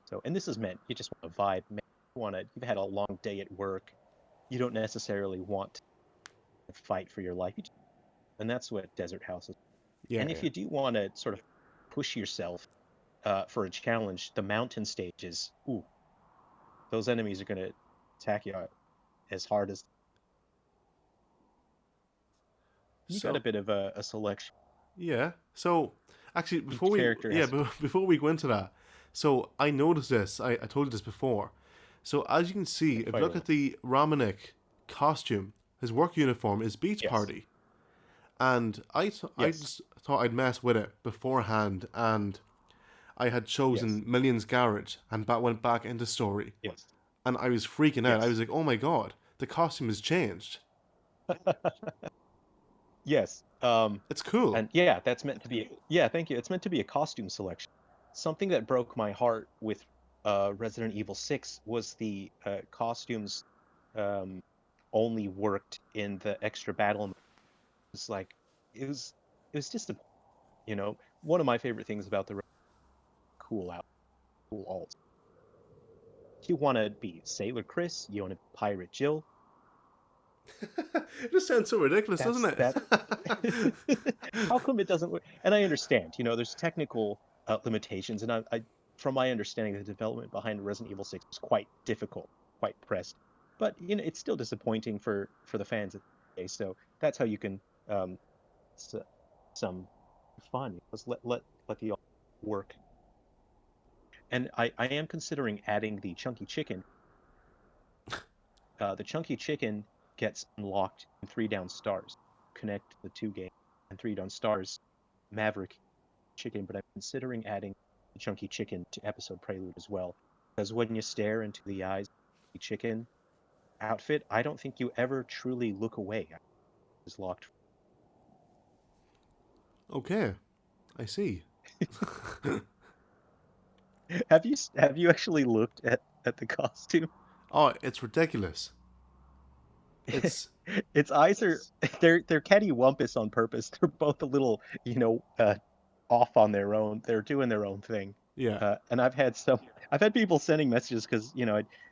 So, and this is meant you just want to vibe. You've had a long day at work. You don't necessarily want to fight for your life. And that's what Desert House is. yeah, And if yeah. you do want to sort of push yourself for a challenge, the mountain stages, ooh, those enemies are going to attack you as hard as you got a So bit of a selection. yeah. So actually, Each character has a before we go into that, so I noticed this. I told you this before. So as you can see, if you fire look away. at the Romanik costume, his work uniform is Beach Yes. Party, and I Yes. just thought I'd mess with it beforehand, and I had Yes. chosen Millions Garage and went back into story, Yes. and I was freaking out. I Yes. was like, "Oh my god, the costume has changed. Yes. It's cool." And yeah, that's meant to be, yeah, thank you. It's meant to be a costume selection. Something that broke my heart with Resident Evil 6 was the costumes um, only worked in the extra battle mode. It's like it was it was just one of my favorite things about the cool alt. You want to be Sailor Chris, you want to be Pirate Jill. It just sounds so ridiculous, doesn't That's that. it? How come it doesn't work? And I understand, there's technical limitations, and from my understanding, the development behind Resident Evil 6 was quite difficult, quite pressed. But it's still disappointing for the fans at the day. So that's how you can um, s- some fun. Let's let the work. And I am considering adding the chunky chicken. The chunky chicken gets unlocked in 3 down stars. Connect the two games and 3 down stars. Maverick chicken, but I'm considering adding the chunky chicken to episode Prelude as well. Because when you stare into the eyes of the chicken outfit, I don't think you ever truly look away. It's locked. Okay, I see. Have you actually looked at the costume? Oh, it's ridiculous. It's Its eyes are they're cattywampus on purpose. They're both a little, off on their own. They're doing their own thing. yeah. And I've had people sending messages because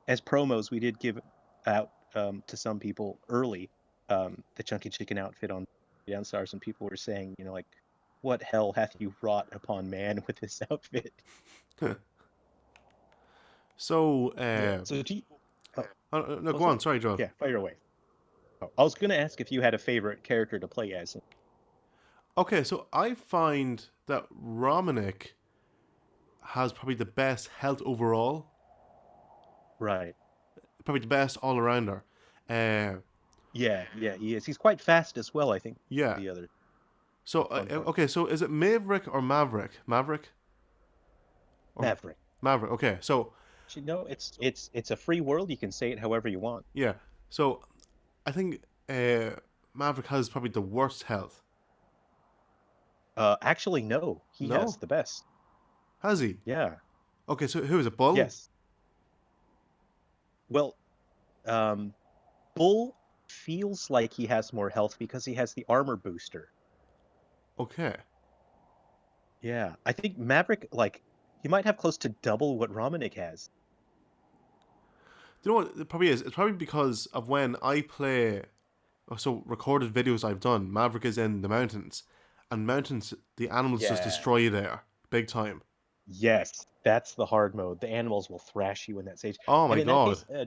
as promos we did give out to some people early the chunky chicken outfit on Downstars, and people were saying, like, what hell hath you wrought upon man with this outfit? So, Yeah. So do you, oh, no, oh go on. sorry. Sorry, Joel. Yeah, fire away. Oh, I was gonna ask if you had a favorite character to play as. Okay, so I find that Romanik has probably the best health overall, Right. probably the best all rounder. Uh, Yeah, yeah, he is. He's quite fast as well, I think. yeah. The other So, fun part. okay, so is it Maverick or Maverick? Maverick or Maverick. Maverick? Okay, so It's a free world. You can say it however you want. yeah, so I think Maverick has probably the worst health. Actually, no, he has No, the best. has he? Yeah. Okay, so who is it? Bull? Yes. Well, um, Bull feels like he has more health because he has the armor booster. Okay. Yeah, I think Maverick, like, he might have close to double what Romanik has. Do you know what it probably is? It's probably because of when I play, so recorded videos I've done. Maverick is in the mountains, and mountains, the animals just Yeah. destroy you there, big time. Yes, that's the hard mode. The animals will thrash you in that stage. Oh And my in that god. case,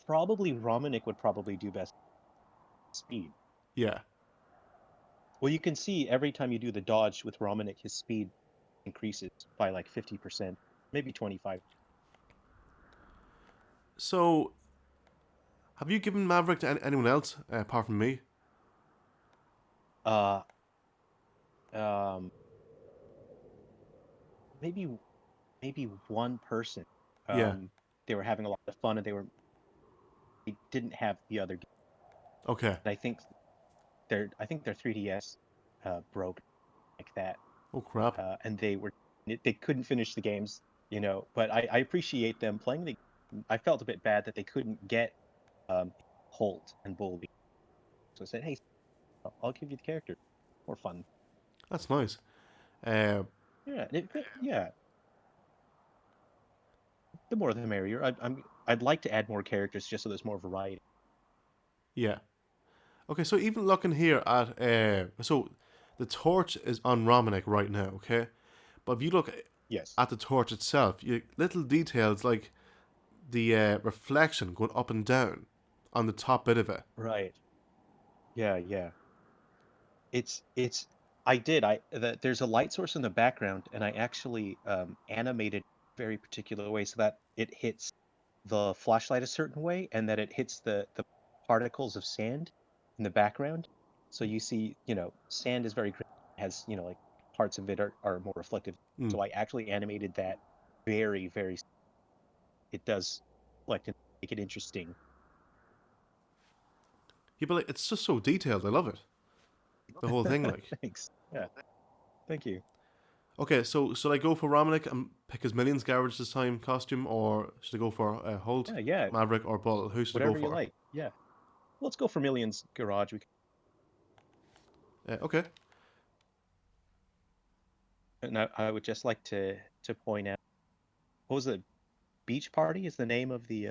probably Romanik would probably do best speed. Yeah. Well, you can see every time you do the dodge with Romanik, his speed increases by like 50%, maybe 25. So, have you given Maverick to anyone else apart from me? Uh, um, maybe maybe one person. Yeah. Um, they were having a lot of fun, and they didn't have the other. Okay. And I think their 3DS broke like that, Oh crap. and they were They couldn't finish the games, but I appreciate them playing the. I felt a bit bad that they couldn't get um, Holt and Bull. So I said, hey, I'll give you the character. More fun. That's nice. Uh, Yeah, yeah. The more the merrier. I'd like to add more characters just so there's more variety. yeah. Okay, so even looking here at so the torch is on Romanik right now, okay? But if you look Yes. at the torch itself, you little details like the reflection going up and down on the top bit of it. Right. Yeah, yeah. It's I did. There's a light source in the background, and I actually animated very particular way so that it hits the flashlight a certain way, and that it hits the particles of sand in the background. So you see, sand is very great. Has, like parts of it are more reflective. Mm. So I actually animated that very, very. It does like to make it interesting. Yeah, but like, it's just so detailed. I love it. The whole thing, like. Thanks. Yeah. Thank you. Okay, so should I go for Romanik and pick his Millions Garage this time costume, or should I go for Holt, Yeah, yeah. Maverick, or Bull? Who should I go Whatever you for? like. Yeah. Let's go for Millions Garage. Okay. And I would just like to point out, what was it? Beach Party is the name of the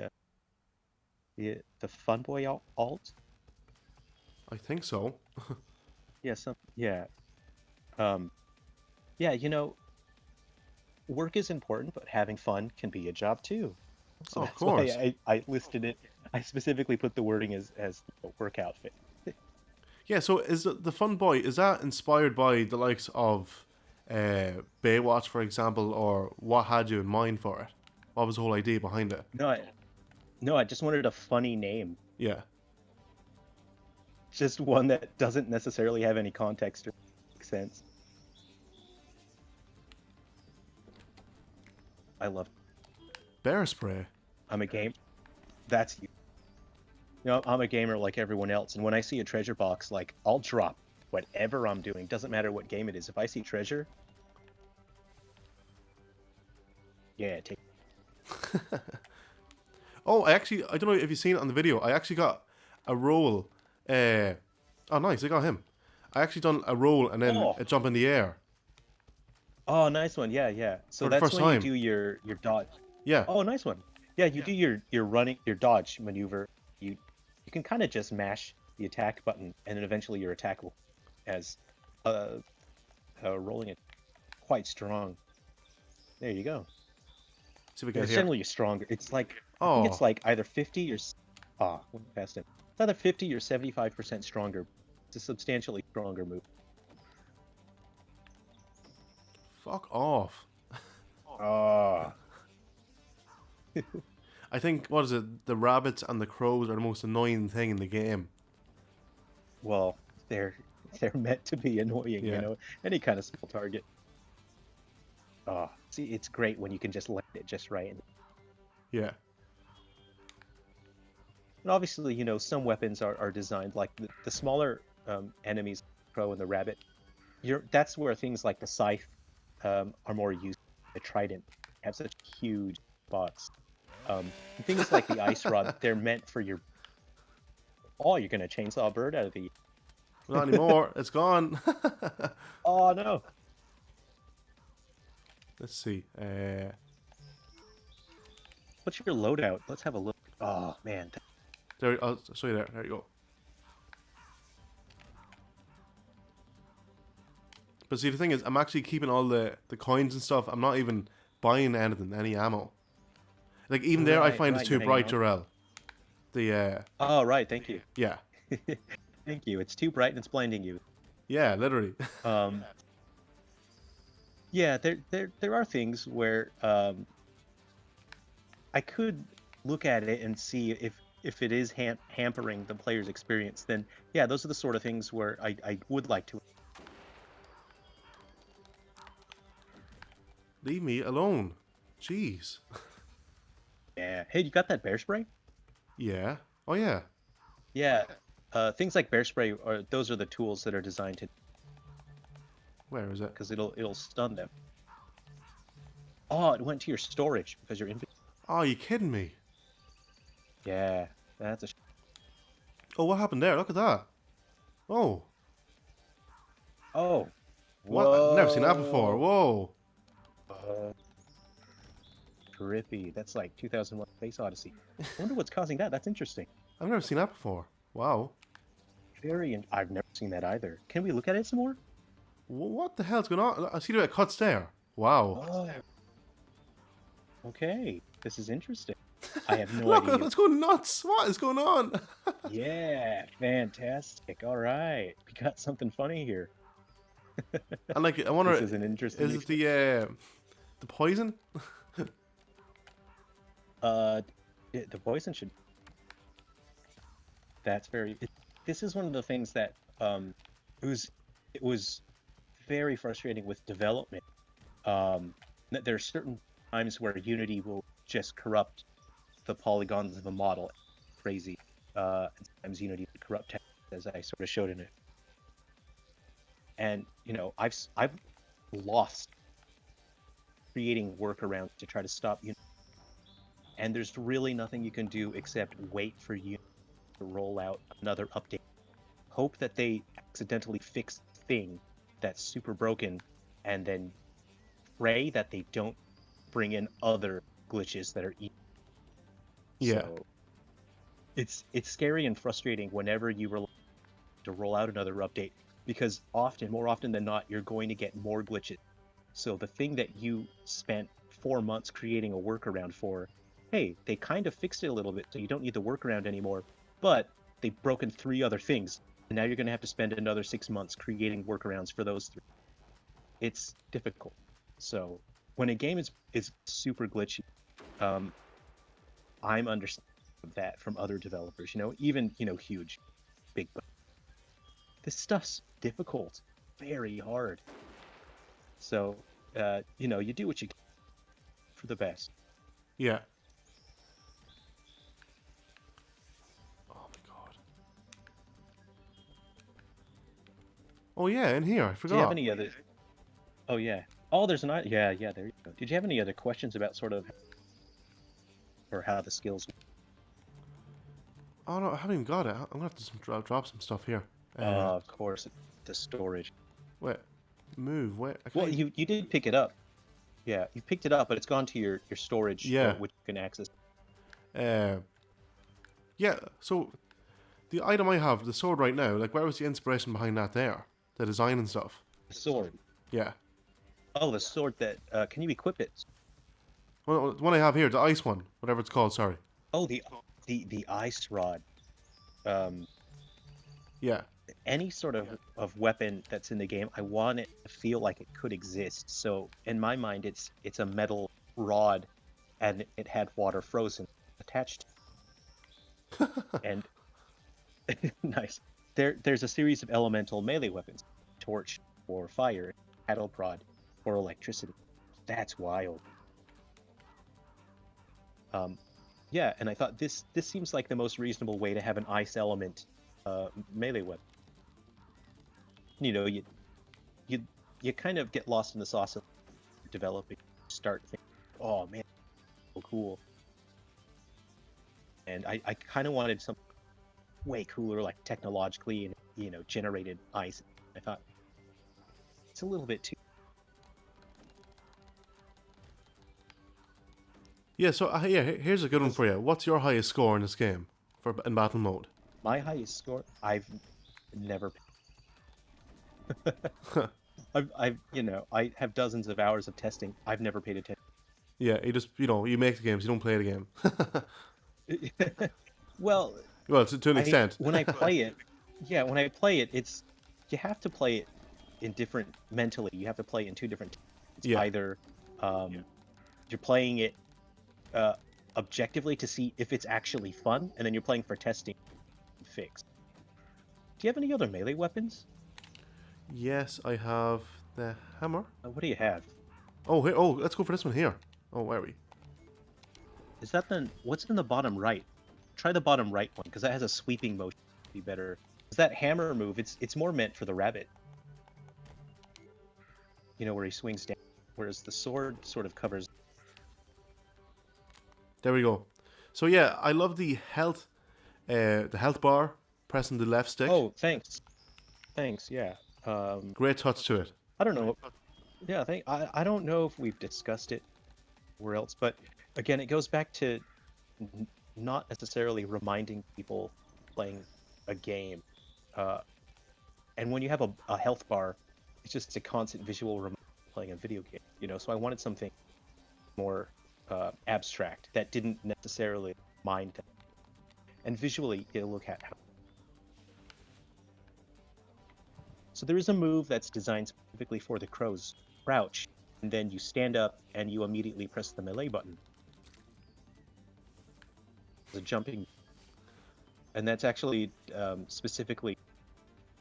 Fun Boy alt. I think so. Yeah, yeah. Um, yeah, work is important, but having fun can be a job too. So Oh, of that's why course. I listed it. I specifically put the wording as work outfit. Yeah, so is the Fun Boy, is that inspired by the likes of Baywatch, for example, or what had you in mind for it? What was the whole idea behind it? No, I just wanted a funny name. Yeah. Just one that doesn't necessarily have any context or make sense. I love. Bear spray. I'm a game. That's you. I'm a gamer like everyone else, and when I see a treasure box, like I'll drop whatever I'm doing. Doesn't matter what game it is. If I see treasure, yeah, take. Oh, I don't know if you've seen it on the video. I actually got a roll. Oh, nice. I got him. I actually done a roll and then Oh. a jump in the air. Oh, nice one. Yeah, yeah. So For the that's first when time. you do your dodge. Yeah. Oh, nice one. Yeah, you do your running, your dodge maneuver. You can kind of just mash the attack button, and then eventually your attack will, as rolling it quite strong. There you go. See if we And get it's here. generally stronger. It's like I Oh, think it's like either 50 or went past it. It's either 50 or 75% stronger. It's a substantially stronger move. fuck off. Oh. I think, what is it? The rabbits and the crows are the most annoying thing in the game. Well, they're meant to be annoying, Yeah. Any kind of small target. Oh, see, it's great when you can just land it just right. Yeah. And obviously, some weapons are designed like the smaller enemies, crow and the rabbit. That's where things like the scythe are more used. The trident have such huge spots. Things like the ice rod, they're meant for your. Oh, you're gonna chainsaw a bird out of the. Not anymore. It's gone. Oh no! Let's see. What's your loadout? Let's have a look. Oh man, There. I'll show you there. There you go. But see, the thing is, I'm actually keeping all the coins and stuff. I'm not even buying anything, any ammo. Like, even there, I find it's too you're bright, hanging on. Jerrel. The, Oh right, thank you, yeah. thank you. It's too bright and it's blinding you. Yeah, literally. Um, yeah, there are things where I could look at it and see if it is hampering the player's experience. Then yeah, those are the sort of things where I would like to. Leave me alone. Jeez. Yeah. Hey, you got that bear spray? Yeah. Oh, yeah. Yeah. Things like bear spray those are the tools that are designed to Where is it? because it'll stun them. Oh, it went to your storage because your inventory. Oh, you kidding me? Yeah, that's a. Oh, what happened there? Look at that. Oh, Oh, what? I've never seen that before. whoa. Whoa. Uh, Trippy. That's like 2001: Space Odyssey. I wonder what's causing that. That's interesting. I've never seen that before. Wow. I've never seen that either. Can we look at it some more? What the hell's going on? I see the cuts there. Wow. Oh, okay. This is interesting. I have no Look, idea. it's going nuts. What is going on? Yeah, fantastic. All right, we got something funny here. And like, I wonder, This is an interesting. is it the poison? Uh, the poison should. That's very. This is one of the things that it was very frustrating with development. That there are certain times where Unity will just corrupt the polygons of a model, crazy. And sometimes Unity will corrupt text, as I sort of showed in it. And I've lost creating workarounds to try to stop Unity, and there's really nothing you can do except wait for Unity to roll out another update. Hope that they accidentally fix the thing that's super broken, and then pray that they don't bring in other glitches that are evil. Yeah. So it's scary and frustrating whenever you rely to roll out another update, because more often than not, you're going to get more glitches. So the thing that you spent 4 months creating a workaround for, hey, they kind of fixed it a little bit, so you don't need the workaround anymore, but they've broken 3 other things, and now you're going to have to spend another 6 months creating workarounds for those 3. It's difficult. So when a game is super glitchy, I'm understanding of that from other developers, even huge, big. This stuff's difficult, very hard. So you do what you can for the best. Yeah. Oh my god. Oh yeah, in here. I forgot. Do you have any other? Oh yeah. Oh, there's an. Yeah, yeah. There you go. Did you have any other questions about sort of, or how the skills? Oh no, I haven't even got it. I'm gonna have to drop some stuff here. Of course, the storage. Wait, move. Wait. Well, you did pick it up. Yeah, you picked it up, but it's gone to your storage, Yeah. which you can access. Yeah. So the item I have, the sword right now, like where was the inspiration behind that? There, the design and stuff. The sword. Yeah. Oh, the sword that. Can you equip it? Well, the one I have here, the ice one, whatever it's called. Sorry. Oh, the ice rod. Yeah. Any sort of weapon that's in the game, I want it to feel like it could exist. So in my mind, it's a metal rod, and it had water frozen attached. And nice. There's a series of elemental melee weapons: torch for fire, paddle prod for electricity. That's wild. Yeah, and I thought this seems like the most reasonable way to have an ice element melee weapon. You kind of get lost in the sauce of developing. Start thinking, oh man, so cool. And I kind of wanted something way cooler, like technologically and generated ice. I thought it's a little bit too. Yeah. So yeah, here's a good one for you. What's your highest score in this game in battle mode? My highest score, I've never. I have dozens of hours of testing. I've never paid attention. Yeah, you just you make the games, you don't play the game. Well, to an extent. When I play it, it's you have to play it in different mentally. You have to play it in 2 different. It's either you're playing it objectively to see if it's actually fun, and then you're playing for testing and fix. Do you have any other melee weapons? Yes, I have the hammer. What do you have? Oh, here. Oh, let's go for this one here. Oh, where are we? Is that what's in the bottom right? Try the bottom right one, because that has a sweeping motion. Be better. Is that hammer move? It's more meant for the rabbit. Where he swings down, whereas the sword sort of covers There we go. So yeah, I love the health bar, pressing the left stick. Oh, thanks. Yeah. Um, Great touch to it. I don't know. Yeah, I don't know if we've discussed it where else, but again, it goes back to n not necessarily reminding people playing a game. Uh, and when you have a health bar, it's just a constant visual reminder of playing a video game, you know? So I wanted something more abstract that didn't necessarily mind them. And visually, you look at how. So there is a move that's designed specifically for the crows. Crouch, and then you stand up and you immediately press the melee button. The jumping, and that's actually specifically.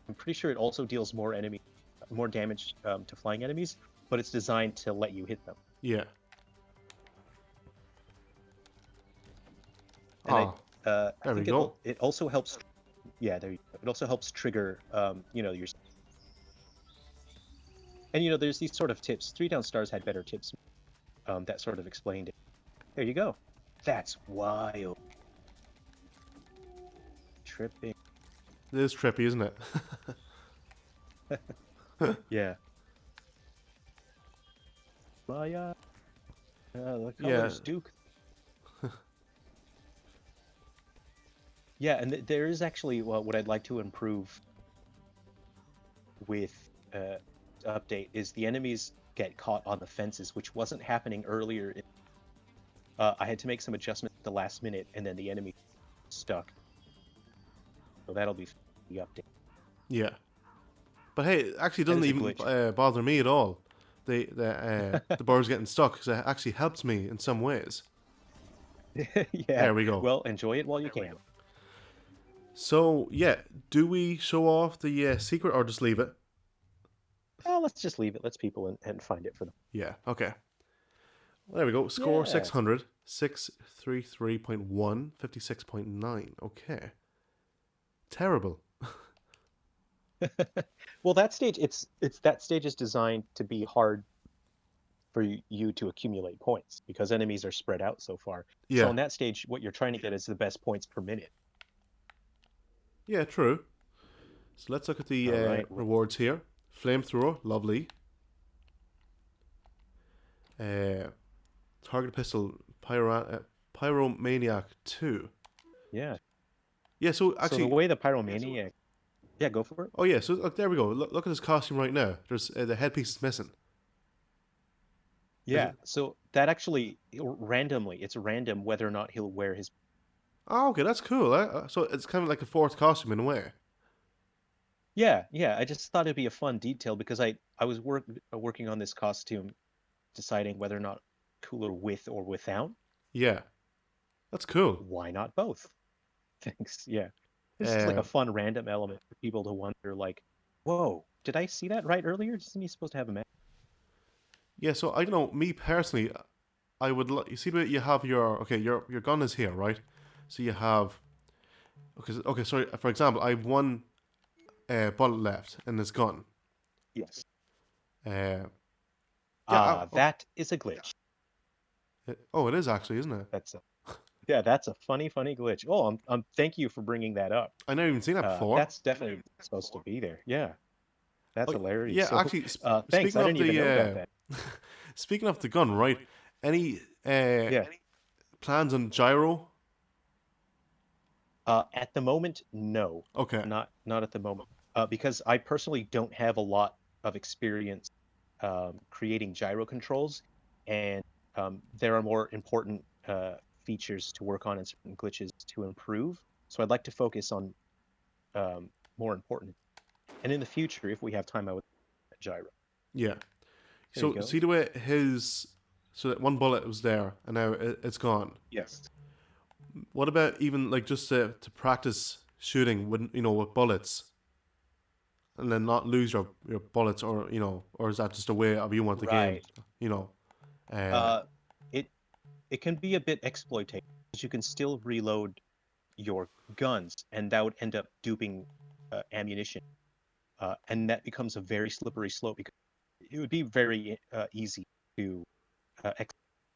I'm pretty sure it also deals more damage to flying enemies, but it's designed to let you hit them. Yeah. And Oh, I there we think go. it also helps. Yeah, there you go. It also helps trigger, your. And there's these sort of tips. 3 Down Stars had better tips that sort of explained it. There you go. That's wild. Tripping. It is trippy, isn't it? Yeah. Maya. The Yeah. colors, Duke. Yeah, and there is actually what I'd like to improve with update is the enemies get caught on the fences, which wasn't happening earlier. I had to make some adjustments at the last minute, and then the enemy stuck. So that'll be the update. Yeah. But hey, it actually doesn't is a even glitch. bother me at all. The birds getting stuck, because it actually helps me in some ways. Yeah. There we go. Well, enjoy it while you can. So yeah, do we show off the secret or just leave it? Oh, let's just leave it. Let's people and find it for them. Yeah. Okay. There we go. Score Yeah. 600, 633.1, 56.9. Okay. Terrible. Well, that stage that stage is designed to be hard for you to accumulate points because enemies are spread out so far. So Yeah. on that stage, what you're trying to get is the best points per minute. Yeah, true. So let's look at the All right. rewards here. Flamethrower, lovely. Target pistol, Pyromaniac 2. Yeah. Yeah, so So actually, the way the pyromaniac. Yeah, go for it. oh yeah, so look, there we go. Look at his costume right now. There's the headpiece is missing. Yeah. So that actually randomly, it's random whether or not he'll wear his. Oh, okay, that's cool. So it's kind of like a fourth costume in a way. Yeah, yeah. I just thought it'd be a fun detail because I was working on this costume, deciding whether or not cooler with or without. Yeah, that's cool. Why not both? Thanks. Yeah. It's just like Uh, a fun random element for people to wonder, like, whoa, did I see that right earlier? Isn't he supposed to have a mask? yeah, so I don't know. Me personally, I would. You see the way you have your gun is here, right? So you have. Okay. Sorry. For example, I have one bullet left in this gun. Yes. Yeah. That is a glitch. Oh, it is actually, isn't it? That's a funny glitch. Oh, thank you for bringing that up. I never even seen that before. That's definitely supposed to be there. Yeah, that's Oh, hilarious. yeah, So, actually, thanks. speaking I of didn't even know about the that. speaking of the gun, right? Any Yeah. plans on gyro? At the moment, no, Okay. not at the moment, because I personally don't have a lot of experience creating gyro controls, and there are more important features to work on and certain glitches to improve. So I'd like to focus on more important. And in the future, if we have time, I would gyro. Yeah. There you So go. see the way so that one bullet was there and now it's gone. Yes. What about even like just to practice shooting with with bullets, and then not lose your bullets, or is that just a way of you want the game? Right. You know. Uh, it it can be a bit exploitative because you can still reload your guns, and that would end up duping ammunition, and that becomes a very slippery slope because it would be very easy to exploit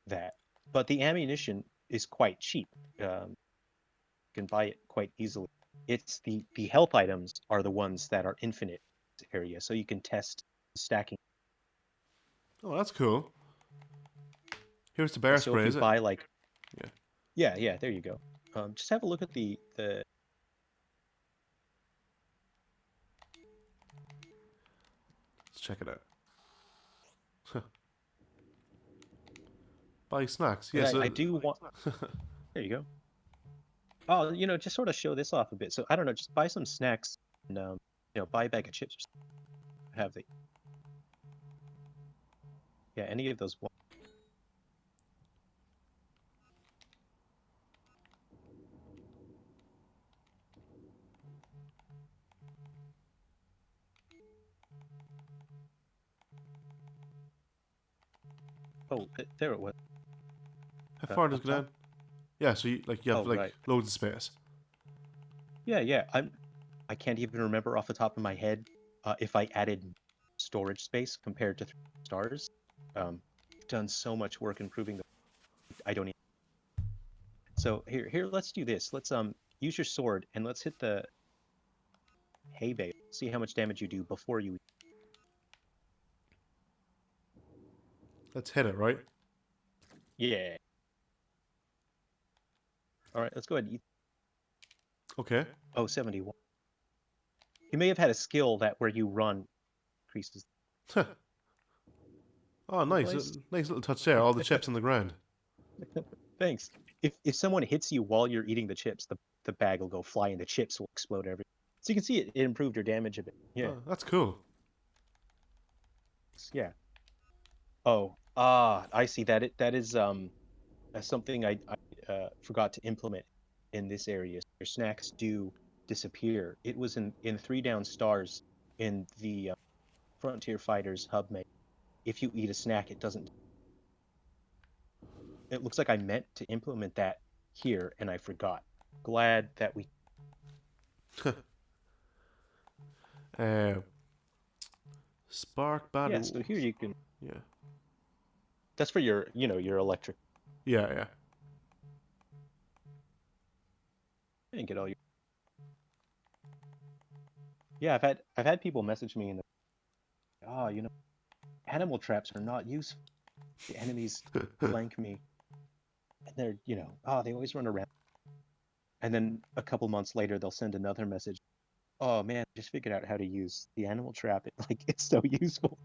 that. But the ammunition is quite cheap. You can buy it quite easily. It's the health items are the ones that are infinite in this area, so you can test stacking. Oh, that's cool. Here's the bear So if spray, you is it? buy like, Yeah. yeah, there you go. Just have a look at the. Let's check it out. Buy snacks. 'Cause Yes. I do want. There you go. Oh, just sort of show this off a bit. So I don't know, just buy some snacks and buy a bag of chips or something. Have the yeah, any of those. Oh, there it was. How far does Up it go top. down? Yeah. So you have Oh, like right. loads of space. Yeah. I can't even remember off the top of my head if I added storage space compared to 3 stars. Done so much work improving the. I don't even. So here, let's do this. Let's use your sword and let's hit the hay bale. See how much damage you do before you. Let's hit it, right? Yeah. All right, let's go ahead and eat. Okay. Oh, 71. You may have had a skill that where you run increases Oh, the nice. place. Nice little touch there. All the chips on the ground. Thanks. If someone hits you while you're eating the chips, the bag will go fly and the chips will explode everywhere. So you can see it improved your damage a bit. Yeah. Oh, that's cool. Yeah. Oh, I see that that is something I forgot to implement in this area. Your snacks do disappear. It was in 3 down stars in the Frontier Fighters hub menu. If you eat a snack, it doesn't. It looks like I meant to implement that here and I forgot. Glad that we. uh, spark battery. Yeah, so here you can. Yeah. That's for your electric. Yeah. Yeah. And get all your. Yeah, I've had people message me and oh, animal traps are not useful. The enemies flank me, and they're oh, they always run around. And then a couple months later, they'll send another message. Oh man, I just figured out how to use the animal trap. It's so useful.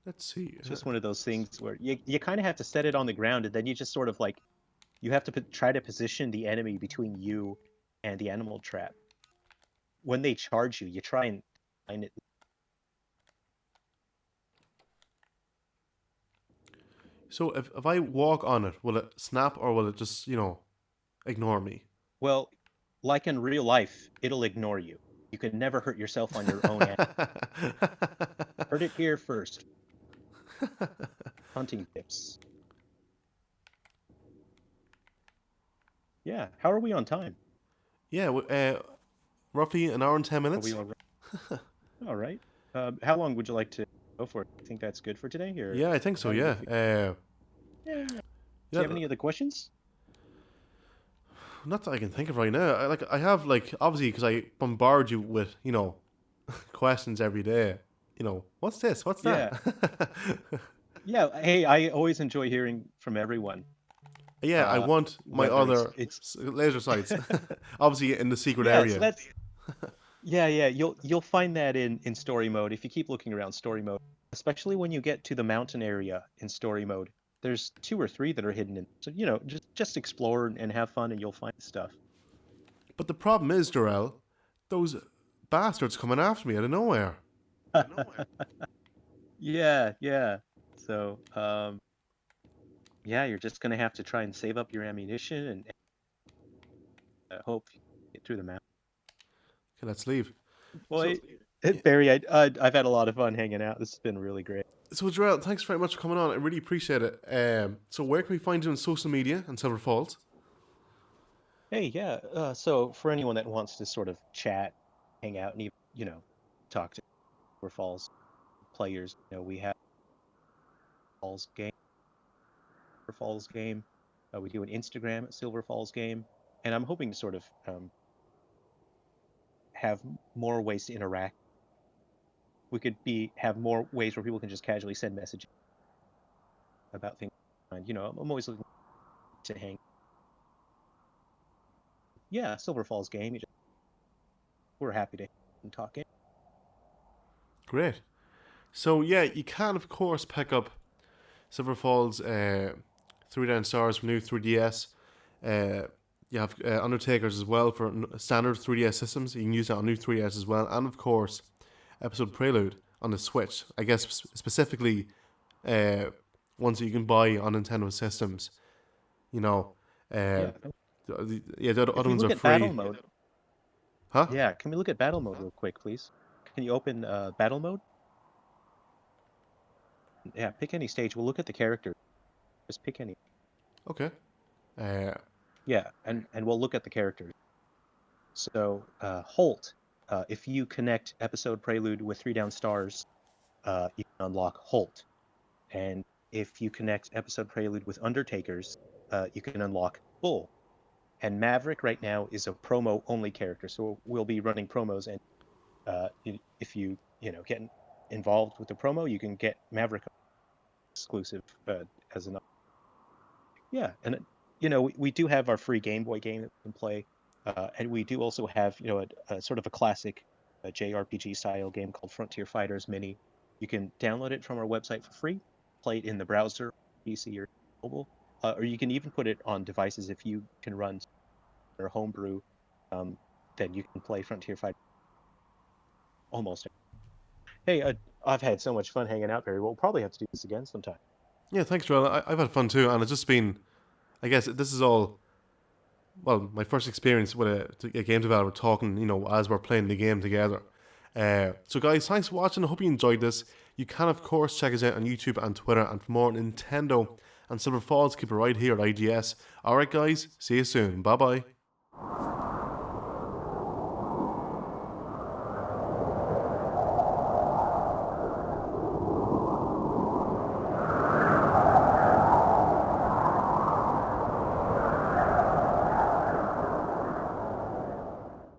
Let's see. It's just one of those things where you kind of have to set it on the ground, and then you just sort of you have to try to position the enemy between you and the animal trap. When they charge you, you try and find it. So if I walk on it, will it snap or will it just ignore me? Well, like in real life, it'll ignore you. You can never hurt yourself on your own end. Heard it here first. Hunting tips. Yeah. How are we on time? Yeah. Roughly an hour and 10 minutes. Are we all right? All right. How long would you like to go for? I think that's good for today. Or Yeah, I think so. how do you Yeah. feel? Yeah. Do you Yeah. have any other questions? Not that I can think of right now. I have obviously because I bombard you with questions every day. What's this? What's Yeah. that? Yeah. Hey, I always enjoy hearing from everyone. Yeah, I want my Whether other it's laser sights. Obviously in the secret yeah. So area. that's yeah. You'll find that in story mode if you keep looking around story mode, especially when you get to the mountain area in story mode. There's 2 or 3 that are hidden in. So just explore and have fun, and you'll find stuff. But the problem is, Jerrel, those bastards coming after me out of nowhere. Yeah. So yeah, you're just gonna have to try and save up your ammunition and hope you get through the map. Okay, let's leave. So, Boy, Barry, I've had a lot of fun hanging out. This has been really great. so Jerrel, thanks very much for coming on. I really appreciate it. So where can we find you on social media and Silver Falls? Hey, yeah. So for anyone that wants to sort of chat, hang out, and even, talk to Silver Falls players, we have Falls game. Falls game. We do an Instagram at Silver Falls game, and I'm hoping to sort of have more ways to interact. We could have more ways where people can just casually send messages about things. And I'm always looking to hang. Yeah, Silver Falls game. We're happy to talk game. Great. So yeah, you can of course pick up Silver Falls 3 Down Stars for new 3DS. You have Undertakers as well for standard 3DS systems. You can use that on new 3DS as well, and of course, episode Prelude on the Switch. I guess specifically ones that you can buy on Nintendo systems. You know, Yeah. the If other we ones look are at battle free. mode, Huh? yeah, can we look at battle mode real quick, please? Can you open battle mode? Yeah, pick any stage. We'll look at the character. Just pick any. Okay. Uh, Yeah, and we'll look at the characters. So Holt, if you connect episode Prelude with 3 Down Stars, you can unlock Holt. And if you connect episode Prelude with Undertakers, you can unlock Bull. And Maverick right now is a promo only character, so we'll be running promos. And if you get involved with the promo, you can get Maverick exclusive as an. Yeah, and we do have our free Game Boy game that we can play, and we do also have a sort of a classic JRPG style game called Frontier Fighters Mini. You can download it from our website for free, play it in the browser, PC or mobile, or you can even put it on devices if you can run or homebrew. Then you can play Frontier Fighter almost. Hey, I've had so much fun hanging out, Barry. We'll probably have to do this again sometime. yeah, thanks, Joel. I've had fun too, and it's just been. I guess this is all. Well, my first experience with a game developer talking, as we're playing the game together. So, guys, thanks for watching. I hope you enjoyed this. You can, of course, check us out on YouTube and Twitter. And for more Nintendo and Silver Falls, keep it right here at IGS. Alright, guys, see you soon. Bye bye.